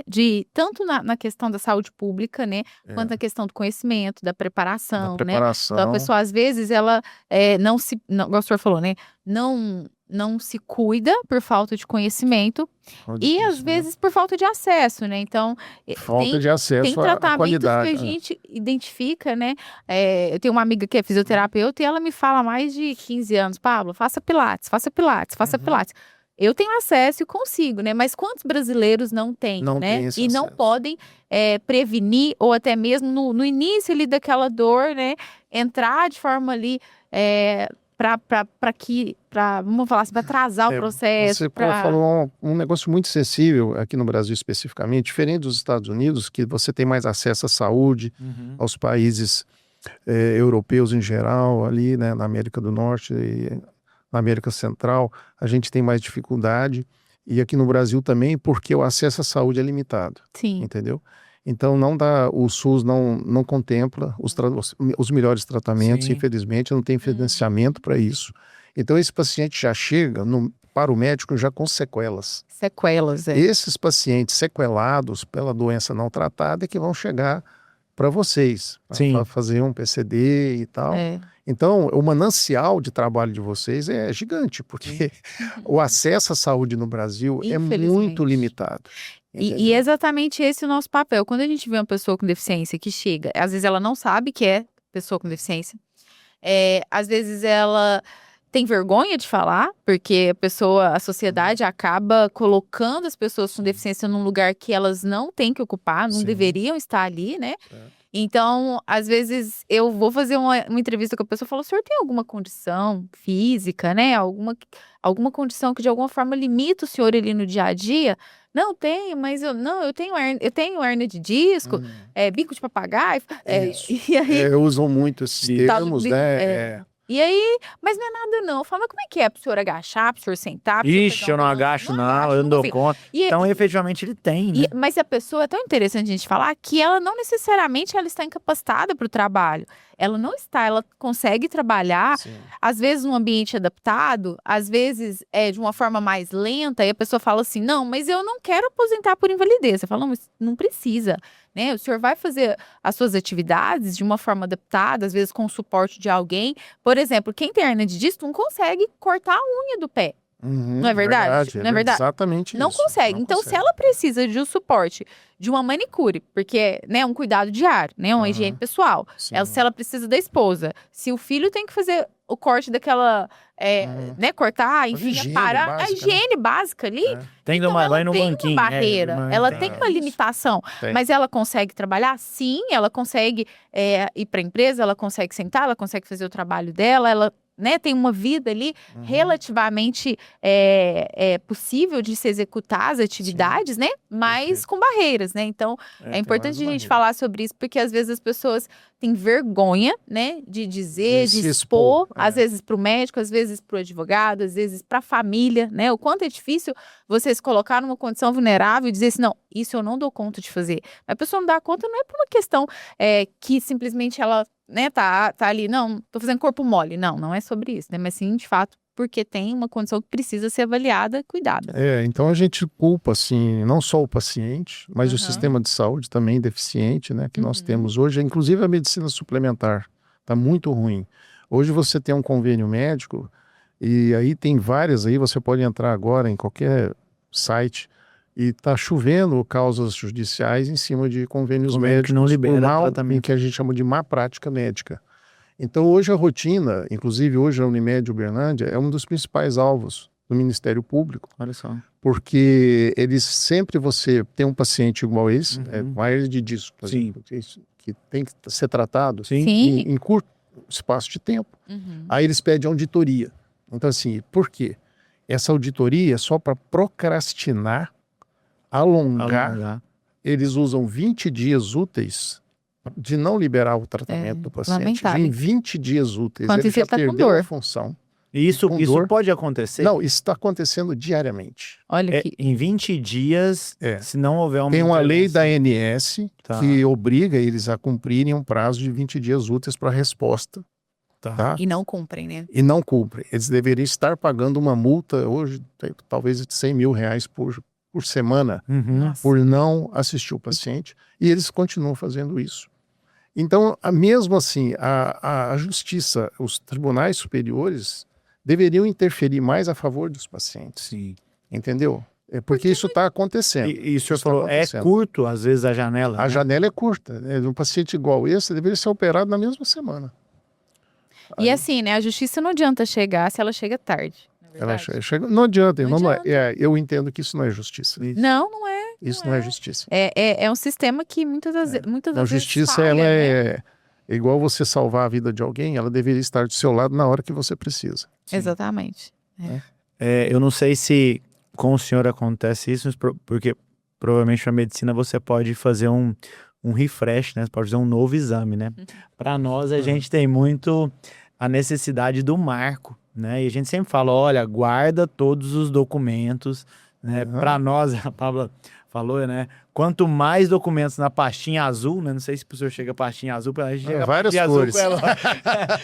Tanto na questão da saúde pública, né? Quanto na questão do conhecimento, da preparação, né? Então a pessoa às vezes ela igual o senhor falou, né? Não se cuida por falta de conhecimento e às vezes por falta de acesso, né? Então falta de acesso tem tratamentos que a gente identifica, né? Eu tenho uma amiga que é fisioterapeuta e ela me fala há mais de 15 anos, Pablo, faça pilates. Eu tenho acesso e consigo, né? Mas quantos brasileiros não têm, né? E não podem prevenir ou até mesmo no início ali daquela dor, né? Entrar de forma ali vamos falar assim, para atrasar o processo. Você falou um negócio muito sensível aqui no Brasil especificamente, diferente dos Estados Unidos, que você tem mais acesso à saúde, aos países europeus em geral, ali, né, na América do Norte e na América Central, a gente tem mais dificuldade, e aqui no Brasil também, porque o acesso à saúde é limitado. Sim. Entendeu? Então o SUS não contempla os melhores tratamentos, infelizmente, não tem financiamento para isso. Então esse paciente já chega para o médico já com sequelas. Esses pacientes sequelados pela doença não tratada é que vão chegar para vocês, para fazer um PCD e tal. Então o manancial de trabalho de vocês é gigante, porque o acesso à saúde no Brasil é muito limitado. E é exatamente esse o nosso papel. Quando a gente vê uma pessoa com deficiência que chega, às vezes ela não sabe que é pessoa com deficiência, às vezes ela tem vergonha de falar, porque a sociedade acaba colocando as pessoas com deficiência num lugar que elas não têm que ocupar, não deveriam estar ali, né? Então, às vezes, eu vou fazer uma entrevista com a pessoa e falo, o senhor tem alguma condição física, né? Alguma condição que de alguma forma limita o senhor ali no dia a dia? Não, tenho, mas eu tenho hérnia de disco, bico de papagaio. E aí, usam muito esses termos, né? E aí, mas não é nada não. Eu falo, mas como é que é pro senhor agachar, pro senhor sentar? Ixi, eu não agacho não, eu não dou conta. Então, efetivamente, ele tem, né? Mas a pessoa é tão interessante a gente falar que ela não necessariamente ela está incapacitada para o trabalho. Ela não está, ela consegue trabalhar, às vezes num ambiente adaptado, às vezes de uma forma mais lenta, e a pessoa fala assim, não, mas eu não quero aposentar por invalidez. Você fala, não, mas não precisa, né? O senhor vai fazer as suas atividades de uma forma adaptada, às vezes com o suporte de alguém. Por exemplo, quem tem hérnia de disco não consegue cortar a unha do pé. Não é verdade? Não é verdade? Exatamente Não isso. consegue. Não Então, se consegue. ela precisa de um suporte, de uma manicure, porque é um cuidado diário, né, uma Aham. higiene pessoal. Sim. Se ela precisa da esposa, se o filho tem que fazer o corte daquela, né, cortar, enfim, higiene parar a básica, né? higiene básica ali. É. Tem que Então, tomar ela banho no tem banquinho. uma barreira, mas ela tem. tem uma limitação, Tem. mas ela consegue trabalhar? Sim, ela consegue ir para a empresa, ela consegue sentar, ela consegue fazer o trabalho dela, ela, né, tem uma vida ali relativamente possível de se executar as atividades, né? Mas Perfeito. com barreiras, né? Então, tem é importante mais a gente barreira. falar sobre isso, porque às vezes as pessoas têm vergonha, né? De dizer, De de se expor, expor, às vezes para o médico, às vezes para o advogado, às vezes para a família, né? O quanto é difícil você se colocar numa condição vulnerável e dizer assim, não, isso eu não dou conta de fazer. A pessoa não dá conta não é por uma questão que simplesmente ela, né, tá ali, não, tô fazendo corpo mole. Não é sobre isso, né? Mas sim, de fato, porque tem uma condição que precisa ser avaliada, cuidada. Então a gente culpa, assim, não só o paciente, mas o Aham. sistema de saúde também deficiente, né, que nós Uhum. temos hoje, inclusive a medicina suplementar, está muito ruim. Hoje você tem um convênio médico e aí tem várias aí, você pode entrar agora em qualquer site e tá chovendo causas judiciais em cima de convênios Convênio que médicos não libera por mal, em tratamento. que a gente chama de má prática médica. Então hoje a rotina, inclusive hoje a Unimed Uberlândia, é um dos principais alvos do Ministério Público, Olha só. porque eles sempre você tem um paciente igual esse, Uhum. com hérnia de disco, por Sim. exemplo, que tem que ser tratado Sim. Sim. em curto espaço de tempo. Uhum. Aí eles pedem auditoria. Então assim, por quê? Essa auditoria é só para procrastinar, alongar. Alongar. Eles usam 20 dias úteis de não liberar o tratamento do paciente. lamentável. Em 20 dias úteis, Enquanto ele isso, já ele tá com perdeu a dor. função. E isso Com dor. pode acontecer? Não, isso está acontecendo diariamente. Olha que Em 20 dias, É. se não houver uma Tem uma lei da intervenção. ANS Tá. que obriga eles a cumprirem um prazo de 20 dias úteis para resposta, tá? E não cumprem, né? E não cumprem. Eles deveriam estar pagando uma multa hoje, talvez de R$100 mil por semana, Uhum. por não assistir o paciente, e eles continuam fazendo isso. Então, mesmo assim, a justiça, os tribunais superiores deveriam interferir mais a favor dos pacientes, Sim. entendeu? Porque isso está acontecendo. E o senhor Isso tá falou, é acontecendo. curto, às vezes, a janela. A né? janela é curta, né? Um paciente igual esse deveria ser operado na mesma semana. E Aí- assim, né? A justiça não adianta chegar se ela chega tarde. Não é Ela verdade? chega, não adianta, Não não adianta. eu entendo que isso não é justiça. Isso. Não é. Isso não é justiça. É um sistema que muitas das A vezes justiça, falha, ela né? é igual você salvar a vida de alguém, ela deveria estar do seu lado na hora que você precisa. Exatamente. Eu não sei se com o senhor acontece isso, porque provavelmente na medicina você pode fazer um refresh, né? Você pode fazer um novo exame, né? Para nós, a gente tem muito a necessidade do marco, né? E a gente sempre fala, olha, guarda todos os documentos, né? Para nós, a Paula falou, né? Quanto mais documentos na pastinha azul, né? Não sei se o senhor chega a pastinha azul, a gente chega a Várias pastinha cores. azul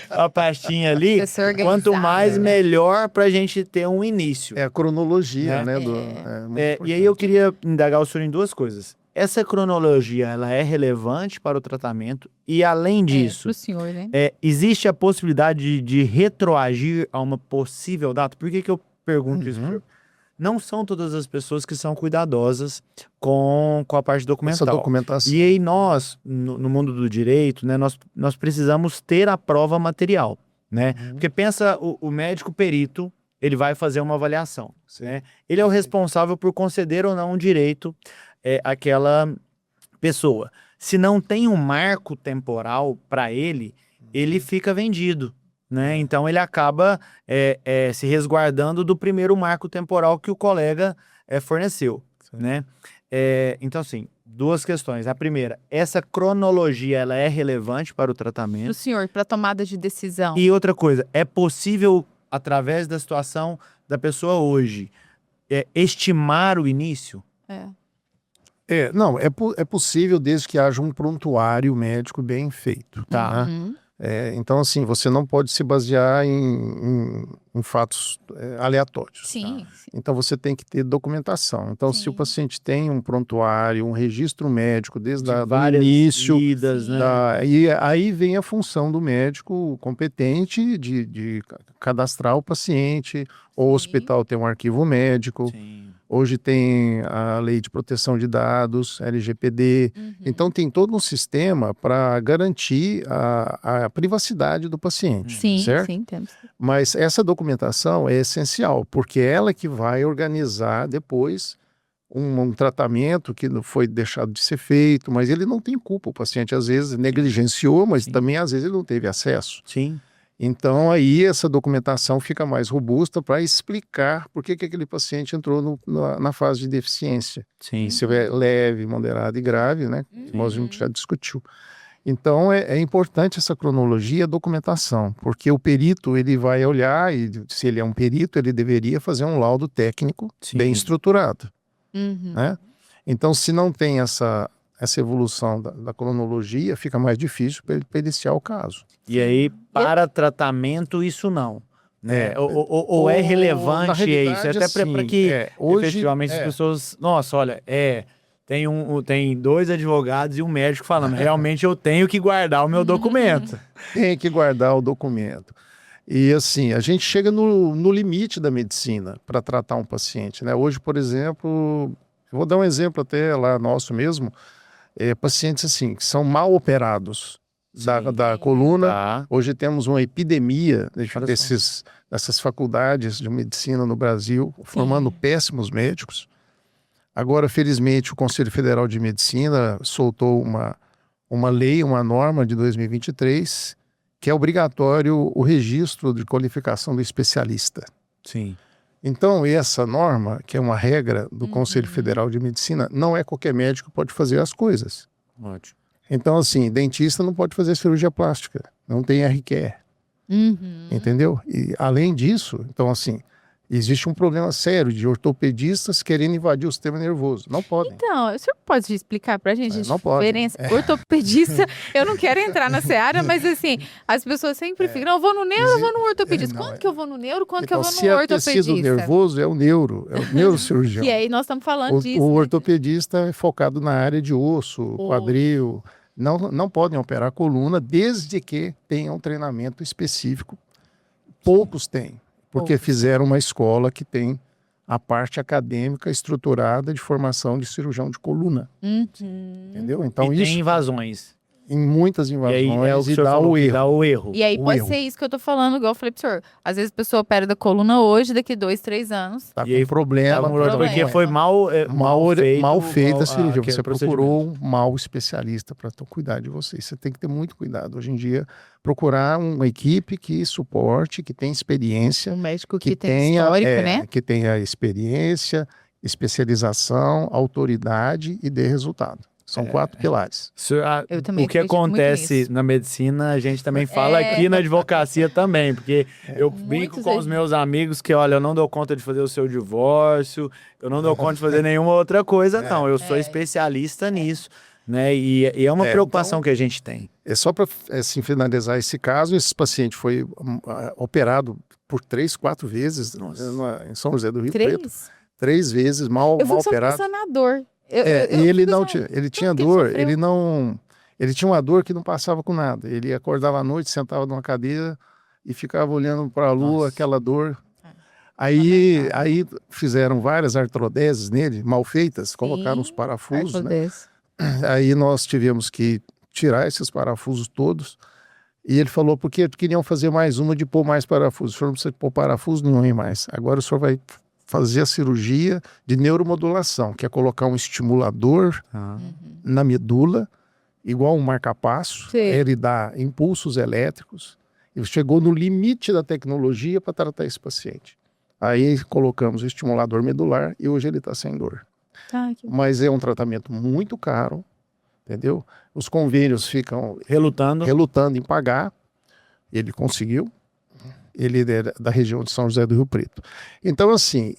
com a pastinha ali. Pessoa organizada, Quanto mais, né? melhor para a gente ter um início. É a cronologia, Né? né? Muito E aí importante. eu queria indagar o senhor em duas coisas. Essa cronologia, ela é relevante para o tratamento e, além disso, Pro senhor, né? existe a possibilidade de retroagir a uma possível data? Por que eu pergunto isso? Uhum. Não são todas as pessoas que são cuidadosas com a parte Essa documental. documentação. E aí nós, no mundo do direito, né, nós precisamos ter a prova material, né? Porque pensa o médico perito, ele vai fazer uma avaliação, né? Ele é o responsável por conceder ou não um direito àquela pessoa. Se não tem um marco temporal para ele, ele fica vendido, né? Então ele acaba se resguardando do primeiro marco temporal que o colega forneceu, né? Então, assim, duas questões. A primeira, essa cronologia, ela é relevante para o tratamento? Pro senhor, para tomada de decisão. E outra coisa, é possível, através da situação da pessoa hoje, estimar o início? Não, é possível desde que haja um prontuário médico bem feito. Tá. Né? Então, assim, você não pode se basear em fatos aleatórios. Sim, Tá? sim. Então, você tem que ter documentação. Então, se o Sim. paciente tem um prontuário, um registro médico desde De do várias início, idas, né? e aí vem a função do médico competente de cadastrar o paciente, ou o Sim. hospital tem um arquivo médico. Sim. Hoje tem a Lei de Proteção de Dados, LGPD. Então, tem todo um sistema para garantir a privacidade do paciente, Sim, certo? sim, temos. Mas essa documentação é essencial, porque é ela que vai organizar depois um tratamento que não foi deixado de ser feito, mas ele não tem culpa. O paciente, às vezes, negligenciou, mas também, às vezes, ele não teve acesso. Sim. Então, aí essa documentação fica mais robusta para explicar por que aquele paciente entrou na fase de deficiência. Sim. Se é leve, moderado e grave, né? Que a gente já discutiu. Então, é importante essa cronologia e a documentação, porque o perito ele vai olhar e, se ele é um perito, ele deveria fazer um laudo técnico bem estruturado. Né? Então, se não tem essa evolução da cronologia, fica mais difícil para ele periciar o caso. E aí, para tratamento, isso não. Né? Ou é relevante isso? Até para que hoje, efetivamente as pessoas... Nossa, olha, tem 2 advogados e um médico falando, realmente eu tenho que guardar o meu documento. Tem que guardar o documento. E assim, a gente chega no limite da medicina para tratar um paciente. Né? Hoje, por exemplo, eu vou dar um exemplo até lá nosso mesmo, pacientes assim, que são mal operados da coluna. Tá. Hoje temos uma epidemia dessas faculdades de medicina no Brasil, formando péssimos médicos. Agora, felizmente, o Conselho Federal de Medicina soltou uma lei, uma norma de 2023, que é obrigatório o registro de qualificação do especialista. Sim. Então, essa norma, que é uma regra do Conselho Federal de Medicina, não é qualquer médico que pode fazer as coisas. Ótimo. Então, assim, dentista não pode fazer cirurgia plástica, não tem RQE. Entendeu? E, além disso, então, assim, existe um problema sério de ortopedistas querendo invadir o sistema nervoso. Não podem. Então, o senhor pode explicar pra gente a Não pode. diferença? Ortopedista, eu não quero entrar na seara, mas assim, as pessoas sempre ficam, não, eu vou no neuro, eu vou no ortopedista. Quando que eu vou no neuro, quando que eu vou se no é ortopedista? tecido nervoso, é o neurocirurgião. E aí nós estamos falando disso. O né? ortopedista é focado na área de osso, quadril. Não podem operar a coluna desde que tenham um treinamento específico. Poucos têm, porque fizeram uma escola que tem a parte acadêmica estruturada de formação de cirurgião de coluna. Entendeu? Então, E isso tem invasões. em muitas E invasões aí é o que o senhor dá falou, o que erro. dá o erro. E aí O pode erro. ser isso que eu tô falando, igual eu falei pro senhor. Às vezes a pessoa opera da coluna hoje, daqui 2, 3 anos. Tá E com aí, problema. Tá com problema, problema. porque foi mal Feita a cirurgia. aquele Você procedimento. procurou um mau especialista para cuidar de você. Você tem que ter muito cuidado. Hoje em dia, procurar uma equipe que suporte, que tenha experiência, Um médico que tem tenha, histórico, né? que tenha experiência, especialização, autoridade e dê resultado. São 4 pilares. Eu também O que acredito muito acontece nisso. na medicina, a gente também fala aqui na advocacia também, porque eu brinco com os meus amigos que, olha, eu não dou conta de fazer o seu divórcio, eu não dou conta de fazer nenhuma outra coisa, não. Eu sou especialista nisso, né? E é uma preocupação que a gente tem. É só para assim, finalizar esse caso, esse paciente foi operado por 3, 4 vezes em São José do Rio Preto. 3? 3 vezes, mal Eu fico só operado. pensando na dor. E ele não tinha, ele tinha que ele dor, sofreu? ele tinha uma dor que não passava com nada. Ele acordava à noite, sentava numa cadeira e ficava olhando para a lua, aquela dor. Aí fizeram várias artrodeses nele, mal feitas, colocaram os parafusos, né? Aí nós tivemos que tirar esses parafusos todos. E ele falou, porque queriam fazer mais uma de pôr mais parafusos. O senhor não precisa pôr parafuso nenhum mais. Agora o senhor vai fazer a cirurgia de neuromodulação, que é colocar um estimulador na medula, igual um marca-passo. Sim. Ele dá impulsos elétricos. Ele chegou no limite da tecnologia para tratar esse paciente. Aí colocamos o estimulador medular e hoje ele está sem dor. Mas é um tratamento muito caro, entendeu? Os convênios ficam relutando em pagar. Ele conseguiu. Ele é da região de São José do Rio Preto. Então, assim,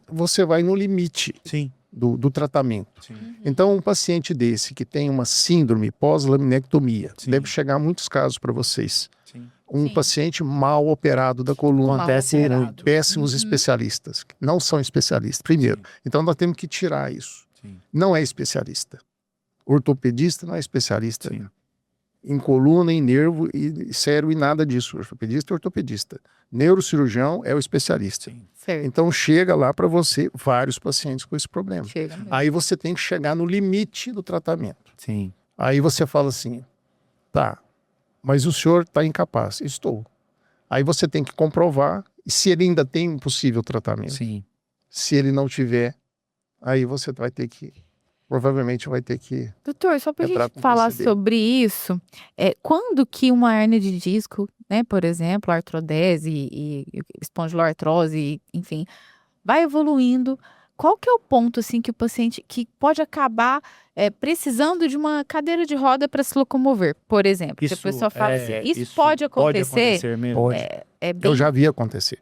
você vai no limite. Sim. do tratamento. Sim. Então, um paciente desse que tem uma síndrome pós-laminectomia, Sim. deve chegar muitos casos para vocês. Sim. Um Sim. paciente mal operado da coluna, Acontece com muito. péssimos especialistas, que não são especialistas, primeiro. Sim. Então, nós temos que tirar isso. Sim. Não é especialista. Ortopedista não é especialista Sim. em coluna, em nervo, e cérebro e nada disso. Ortopedista é ortopedista. Neurocirurgião é o especialista. Sim. Certo. Então, chega lá para você vários pacientes com esse problema. Chega mesmo. Aí você tem que chegar no limite do tratamento. Sim. Aí você fala assim, tá, mas o senhor está incapaz. Estou. Aí você tem que comprovar se ele ainda tem um possível tratamento. Sim. Se ele não tiver, aí você vai ter que, provavelmente vai ter que... Doutor, só para a Entrar gente com falar PCD. sobre isso, quando que uma hérnia de disco, né, por exemplo, artrodese e espondiloartrose, enfim, vai evoluindo, qual que é o ponto assim que o paciente que pode acabar precisando de uma cadeira de roda para se locomover, por exemplo? Que a pessoa fala assim, isso pode acontecer? mesmo. Pode. É bem... Eu já vi acontecer.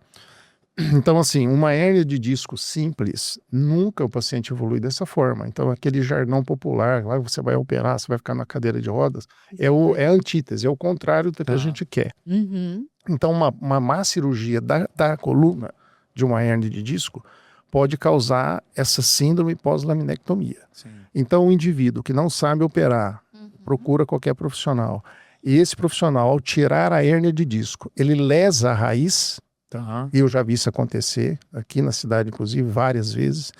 Então, assim, uma hérnia de disco simples, nunca o paciente evolui dessa forma. Então, aquele jargão popular, lá você vai operar, você vai ficar na cadeira de rodas, é a antítese, é o contrário do que a gente quer. Uhum. Então, uma má cirurgia da coluna, de uma hérnia de disco, pode causar essa síndrome pós-laminectomia. Sim. Então, o indivíduo que não sabe operar, procura qualquer profissional, e esse profissional, ao tirar a hérnia de disco, ele lesa a raiz. Tá. E eu já vi isso acontecer aqui na cidade, inclusive, várias vezes.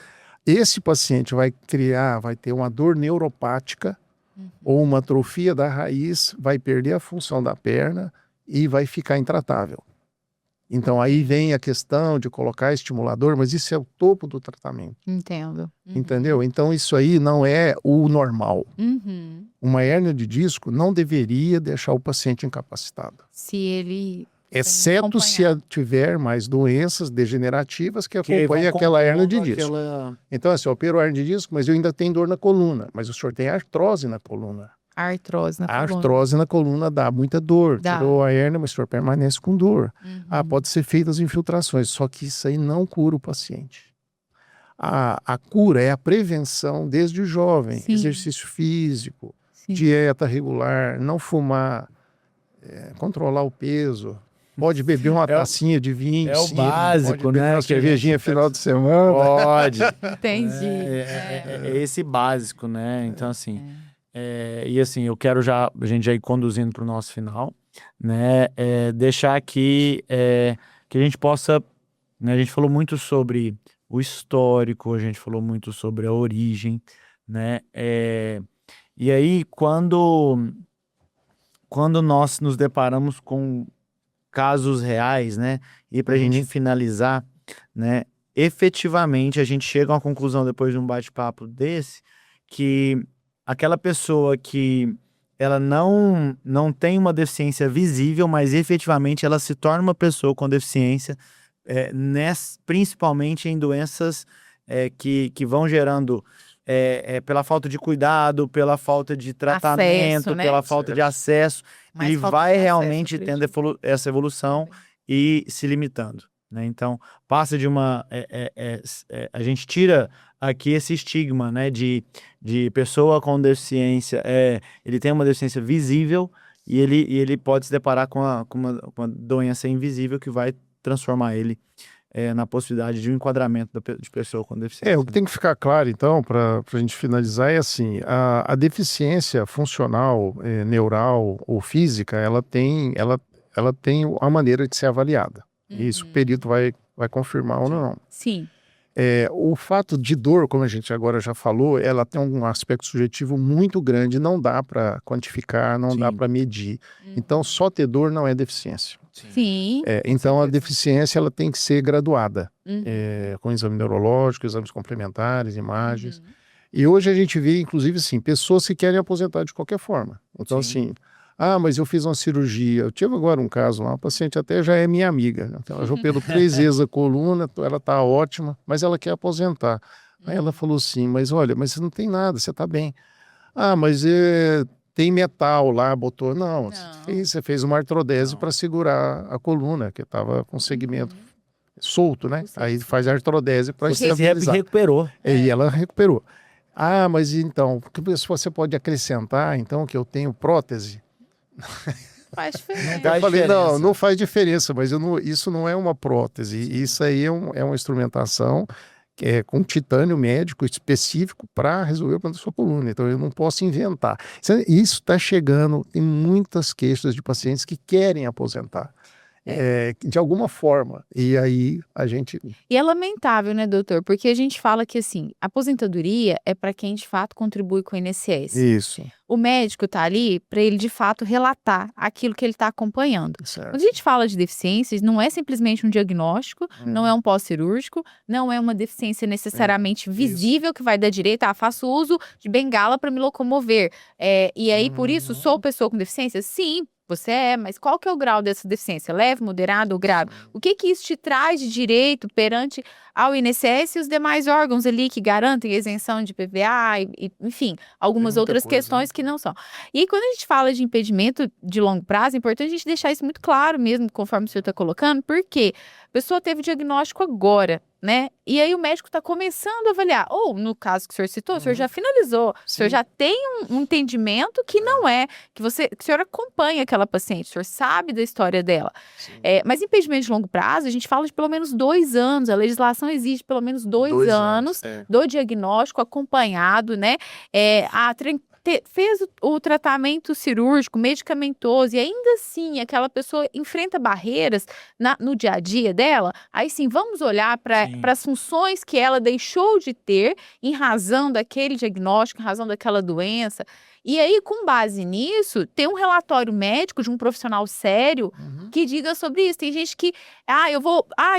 Esse paciente vai ter uma dor neuropática ou uma atrofia da raiz, vai perder a função da perna e vai ficar intratável. Então, aí vem a questão de colocar estimulador, mas isso é o topo do tratamento, Entendo. entendeu? Então, isso aí não é o normal. Uhum. Uma hérnia de disco não deveria deixar o paciente incapacitado. Se ele... Exceto se tiver mais doenças degenerativas que acompanham aquela hérnia de disco. Então, assim, eu opero a hérnia de disco, mas eu ainda tenho dor na coluna. Mas o senhor tem artrose na coluna. Artrose na A coluna. artrose na coluna dá muita dor. Dá. Tirou a hérnia, mas o senhor permanece com dor. Uhum. Pode ser feitas infiltrações, só que isso aí não cura o paciente. A cura é a prevenção desde jovem. Sim. Exercício físico, Sim. dieta regular, não fumar, controlar o peso. Pode beber uma tacinha de vinho. É o sim, básico, pode beber né? uma cervejinha final de semana. Pode. Entendi. É esse básico, né? Então, assim, e assim, eu quero a gente já ir conduzindo para o nosso final, né? Deixar aqui que a gente possa, né? A gente falou muito sobre o histórico, a gente falou muito sobre a origem, né? E aí, quando nós nos deparamos com casos reais, né? E para a gente finalizar, né? Efetivamente, a gente chega a uma conclusão depois de um bate-papo desse, que aquela pessoa que ela não tem uma deficiência visível, mas efetivamente ela se torna uma pessoa com deficiência, principalmente em doenças que vão gerando pela falta de cuidado, pela falta de tratamento, Acesso, né? pela falta de acesso, Mais ele falta de vai acesso, realmente acredito. tendo essa evolução e se limitando, né? Então, passa de a gente tira aqui esse estigma, né, de pessoa com deficiência, ele tem uma deficiência visível e ele pode se deparar com uma doença invisível que vai transformar ele na possibilidade de um enquadramento de pessoa com deficiência. O que tem que ficar claro, então, para a gente finalizar, é assim, a deficiência funcional, neural ou física, ela tem a maneira de ser avaliada. Isso o perito vai confirmar ou não. Sim. O fato de dor, como a gente agora já falou, ela tem um aspecto subjetivo muito grande, não dá para quantificar, não dá para medir. Então, só ter dor não é deficiência. Sim. Então, a deficiência ela tem que ser graduada, com exame neurológico, exames complementares, imagens. E hoje a gente vê, inclusive, assim, pessoas que querem aposentar de qualquer forma. Então, assim, mas eu fiz uma cirurgia. Eu tive agora um caso lá, uma paciente até já é minha amiga. Né? Então, ela já operou 3 vezes a coluna, ela está ótima, mas ela quer aposentar. Aí ela falou assim, mas olha, mas você não tem nada, você está bem. Mas tem metal lá, botou. Não. Você fez uma artrodese para segurar a coluna, que estava com segmento solto, né? Sim. Aí faz a artrodese para Você se estabilizar. recuperou. E ela recuperou. Ah, mas então, se você pode acrescentar, então, que eu tenho prótese? Faz diferença. Faz Eu falei, diferença. não faz diferença, mas isso não é uma prótese, isso aí é uma instrumentação que é com titânio médico específico para resolver o problema da sua coluna, então eu não posso inventar. Isso está chegando, tem muitas queixas de pacientes que querem aposentar, de alguma forma, e aí a gente... E é lamentável, né, doutor? Porque a gente fala que, assim, a aposentadoria é para quem, de fato, contribui com o INSS. Isso, O médico tá ali para ele, de fato, relatar aquilo que ele está acompanhando. certo. Quando a gente fala de deficiências, não é simplesmente um diagnóstico, não é um pós-cirúrgico, não é uma deficiência necessariamente visível que vai dar direito, faço uso de bengala para me locomover. E aí, por isso, sou pessoa com deficiência? Sim, você mas qual que é o grau dessa deficiência? Leve, moderado ou grave? O que isso te traz de direito perante ao INSS e os demais órgãos ali que garantem a isenção de PVA, enfim, algumas muita outras coisa, questões que não são. E aí, quando a gente fala de impedimento de longo prazo, é importante a gente deixar isso muito claro mesmo, conforme o senhor está colocando, porque a pessoa teve o diagnóstico agora, né? E aí o médico está começando a avaliar. Ou, no caso que o senhor citou, o senhor já finalizou, o senhor já tem um entendimento que não é, que o senhor acompanha aquela paciente, o senhor sabe da história dela. Mas impedimento de longo prazo, a gente fala de pelo menos 2 anos, a legislação exige pelo menos 2 anos do diagnóstico acompanhado, né? Fez o tratamento cirúrgico, medicamentoso, e ainda assim aquela pessoa enfrenta barreiras no dia a dia dela, aí sim, vamos olhar para as funções que ela deixou de ter em razão daquele diagnóstico, em razão daquela doença. E aí, com base nisso, tem um relatório médico de um profissional sério que diga sobre isso. Tem gente que,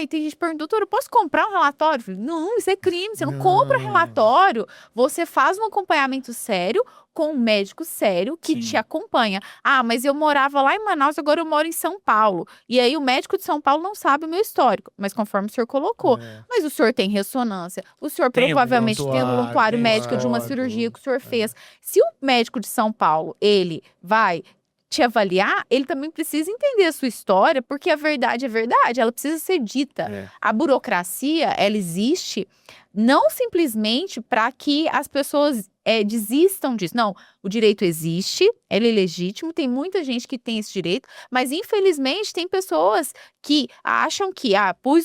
e tem gente que pergunta, doutor, eu posso comprar um relatório? Eu falei, não, isso é crime, você não compra relatório, você faz um acompanhamento sério com um médico sério que te acompanha. Mas eu morava lá em Manaus, agora eu moro em São Paulo. E aí o médico de São Paulo não sabe o meu histórico, mas conforme o senhor colocou. Mas o senhor tem ressonância, o senhor provavelmente tem um prontuário médico de uma cirurgia que o senhor fez. Se o médico de São Paulo, ele vai te avaliar, ele também precisa entender a sua história, porque a verdade é verdade, ela precisa ser dita. A burocracia, ela existe não simplesmente para que as pessoas desistam disso. Não, o direito existe, ele é legítimo, tem muita gente que tem esse direito, mas infelizmente tem pessoas que acham que,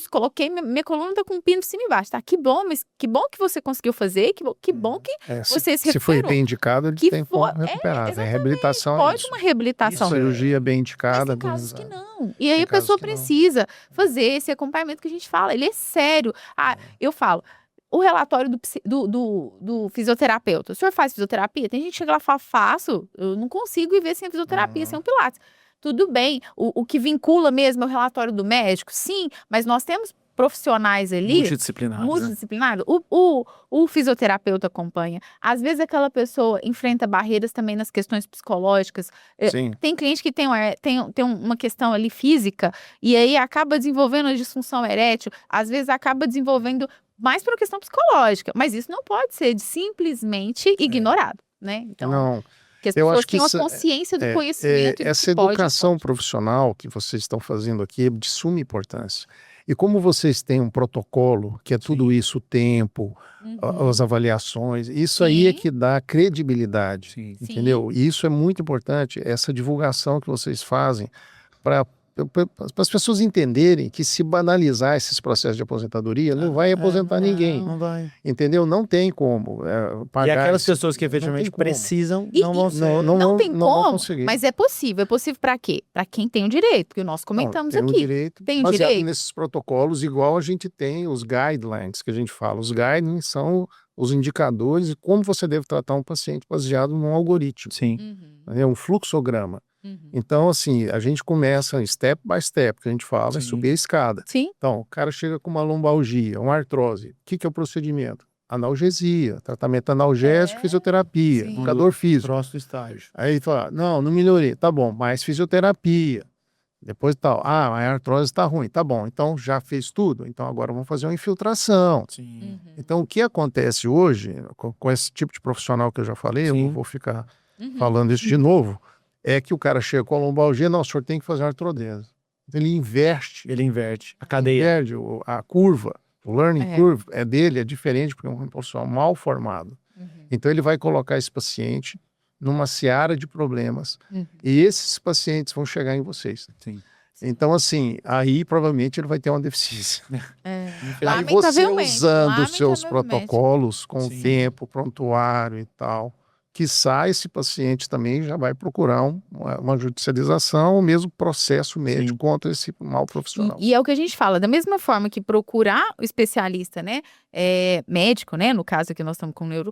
coloquei, minha coluna tá com um pino de cima e embaixo, tá? Que bom, mas que bom que você conseguiu fazer, que bom que você se recuperou. Se foi bem indicado, ele tem como recuperar. Reabilitação pode uma reabilitação. Cirurgia bem indicada. Mas tem casos que não. E aí a pessoa precisa fazer esse acompanhamento que a gente fala, ele é sério. Eu falo, o relatório do fisioterapeuta. O senhor faz fisioterapia? Tem gente que chega lá e fala, faço, eu não consigo viver sem a fisioterapia, sem o Pilates. Tudo bem, o que vincula mesmo é o relatório do médico? Sim, mas nós temos profissionais ali... Multidisciplinares. O fisioterapeuta acompanha. Às vezes aquela pessoa enfrenta barreiras também nas questões psicológicas. Tem cliente que tem uma questão ali física e aí acaba desenvolvendo a disfunção erétil. Às vezes acaba desenvolvendo mais por uma questão psicológica. Mas isso não pode ser simplesmente ignorado, né? Então, não. Que as pessoas tenham a consciência do conhecimento. Essa educação profissional que vocês estão fazendo aqui é de suma importância. E como vocês têm um protocolo, que é tudo isso, o tempo, as avaliações, isso aí é que dá credibilidade, entendeu? E isso é muito importante, essa divulgação que vocês fazem para as pessoas entenderem que se banalizar esses processos de aposentadoria, não vai aposentar ninguém. Não vai. Entendeu? Não tem como pagar. E aquelas pessoas que efetivamente precisam não vão ser. Não tem como, conseguir. Mas é possível. É possível para quê? Para quem tem o direito, porque nós comentamos aqui. Tem o direito. Nesses protocolos, igual a gente tem os guidelines que a gente fala. Os guidelines são os indicadores de como você deve tratar um paciente baseado num algoritmo. É um fluxograma. Então, assim, a gente começa step by step, que a gente fala, é subir a escada. Então, o cara chega com uma lombalgia, uma artrose. O que é o procedimento? Analgesia, tratamento analgésico, fisioterapia, educador físico. Próximo estágio. Aí fala, não melhorei. Tá bom, mais fisioterapia. Depois tal, a artrose está ruim. Tá bom, então já fez tudo. Então agora vamos fazer uma infiltração. Então, o que acontece hoje, com esse tipo de profissional que eu já falei, eu não vou ficar falando isso de novo, é que o cara chega com a lombalgia, não, o senhor tem que fazer uma artrodese. Ele inverte. Ele inverte a cadeia. Inverte a curva. O learning É. curve é dele, é diferente, porque é um profissional mal formado. Então, ele vai colocar esse paciente numa seara de problemas. E esses pacientes vão chegar em vocês. Sim. Então, assim, aí provavelmente ele vai ter uma deficiência. É. Aí você Lamentavelmente, usando os seus lamentavelmente. protocolos com o Sim. tempo, prontuário e tal, quiçá esse paciente também já vai procurar uma judicialização, o mesmo processo médico Sim. contra esse mau profissional. E é o que a gente fala, da mesma forma que procurar o especialista, né, médico, né, no caso aqui nós estamos com neuro,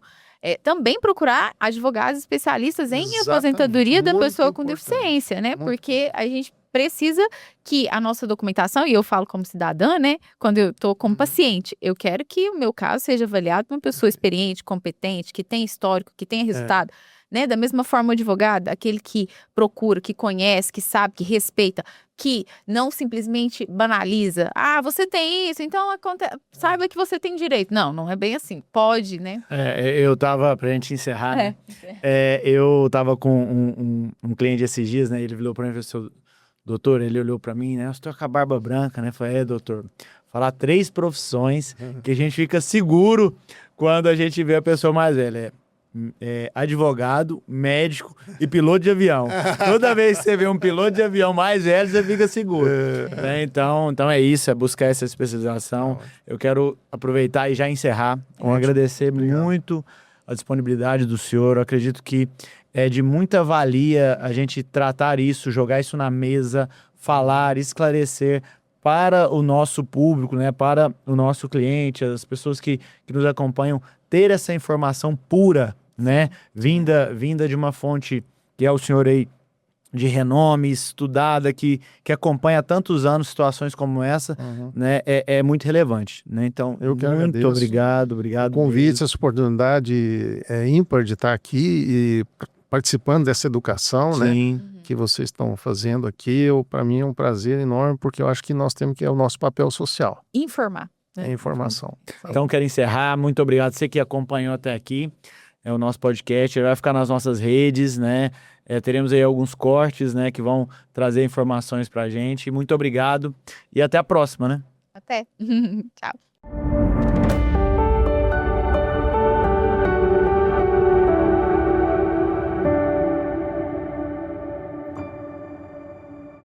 também procurar advogados especialistas em Exatamente, aposentadoria da muito pessoa com importante, deficiência, né, muito porque a gente precisa que a nossa documentação, e eu falo como cidadã, né, quando eu estou como paciente, eu quero que o meu caso seja avaliado por uma pessoa experiente, competente, que tem histórico, que tenha resultado. Né? Da mesma forma, o advogado, aquele que procura, que conhece, que sabe, que respeita, que não simplesmente banaliza. Ah, você tem isso, então saiba que você tem direito. Não, não é bem assim. Pode, né? Eu tava, pra gente encerrar, né? Eu tava com um cliente esses dias, né? Ele virou pra mim e falou: doutor, ele olhou pra mim, né? Eu estou com a barba branca, né? Falei: doutor, falar 3 profissões que a gente fica seguro quando a gente vê a pessoa mais velha. Advogado, médico e piloto de avião. Toda vez que você vê um piloto de avião mais velho, você fica seguro. Né? Então é isso, é buscar essa especialização. Eu quero aproveitar e já encerrar com agradecer muito a disponibilidade do senhor. Eu acredito que é de muita valia a gente tratar isso, jogar isso na mesa, falar, esclarecer para o nosso público, né? Para o nosso cliente, as pessoas que nos acompanham, ter essa informação pura, né? Vinda de uma fonte que é o senhor aí, de renome, estudada, que acompanha há tantos anos situações como essa, né? É muito relevante, né? Então, Eu que muito agradeço. obrigado O convite, essa oportunidade ímpar de estar aqui e participando dessa educação, né? Sim. Que vocês estão fazendo aqui. Para mim é um prazer enorme, porque eu acho que nós temos que é o nosso papel social. Informar. É informação. Então, quero encerrar. Muito obrigado. Você que acompanhou até aqui. É o nosso podcast. Ele vai ficar nas nossas redes, né? Teremos aí alguns cortes, né? Que vão trazer informações pra gente. Muito obrigado. E até a próxima, né? Até. Tchau.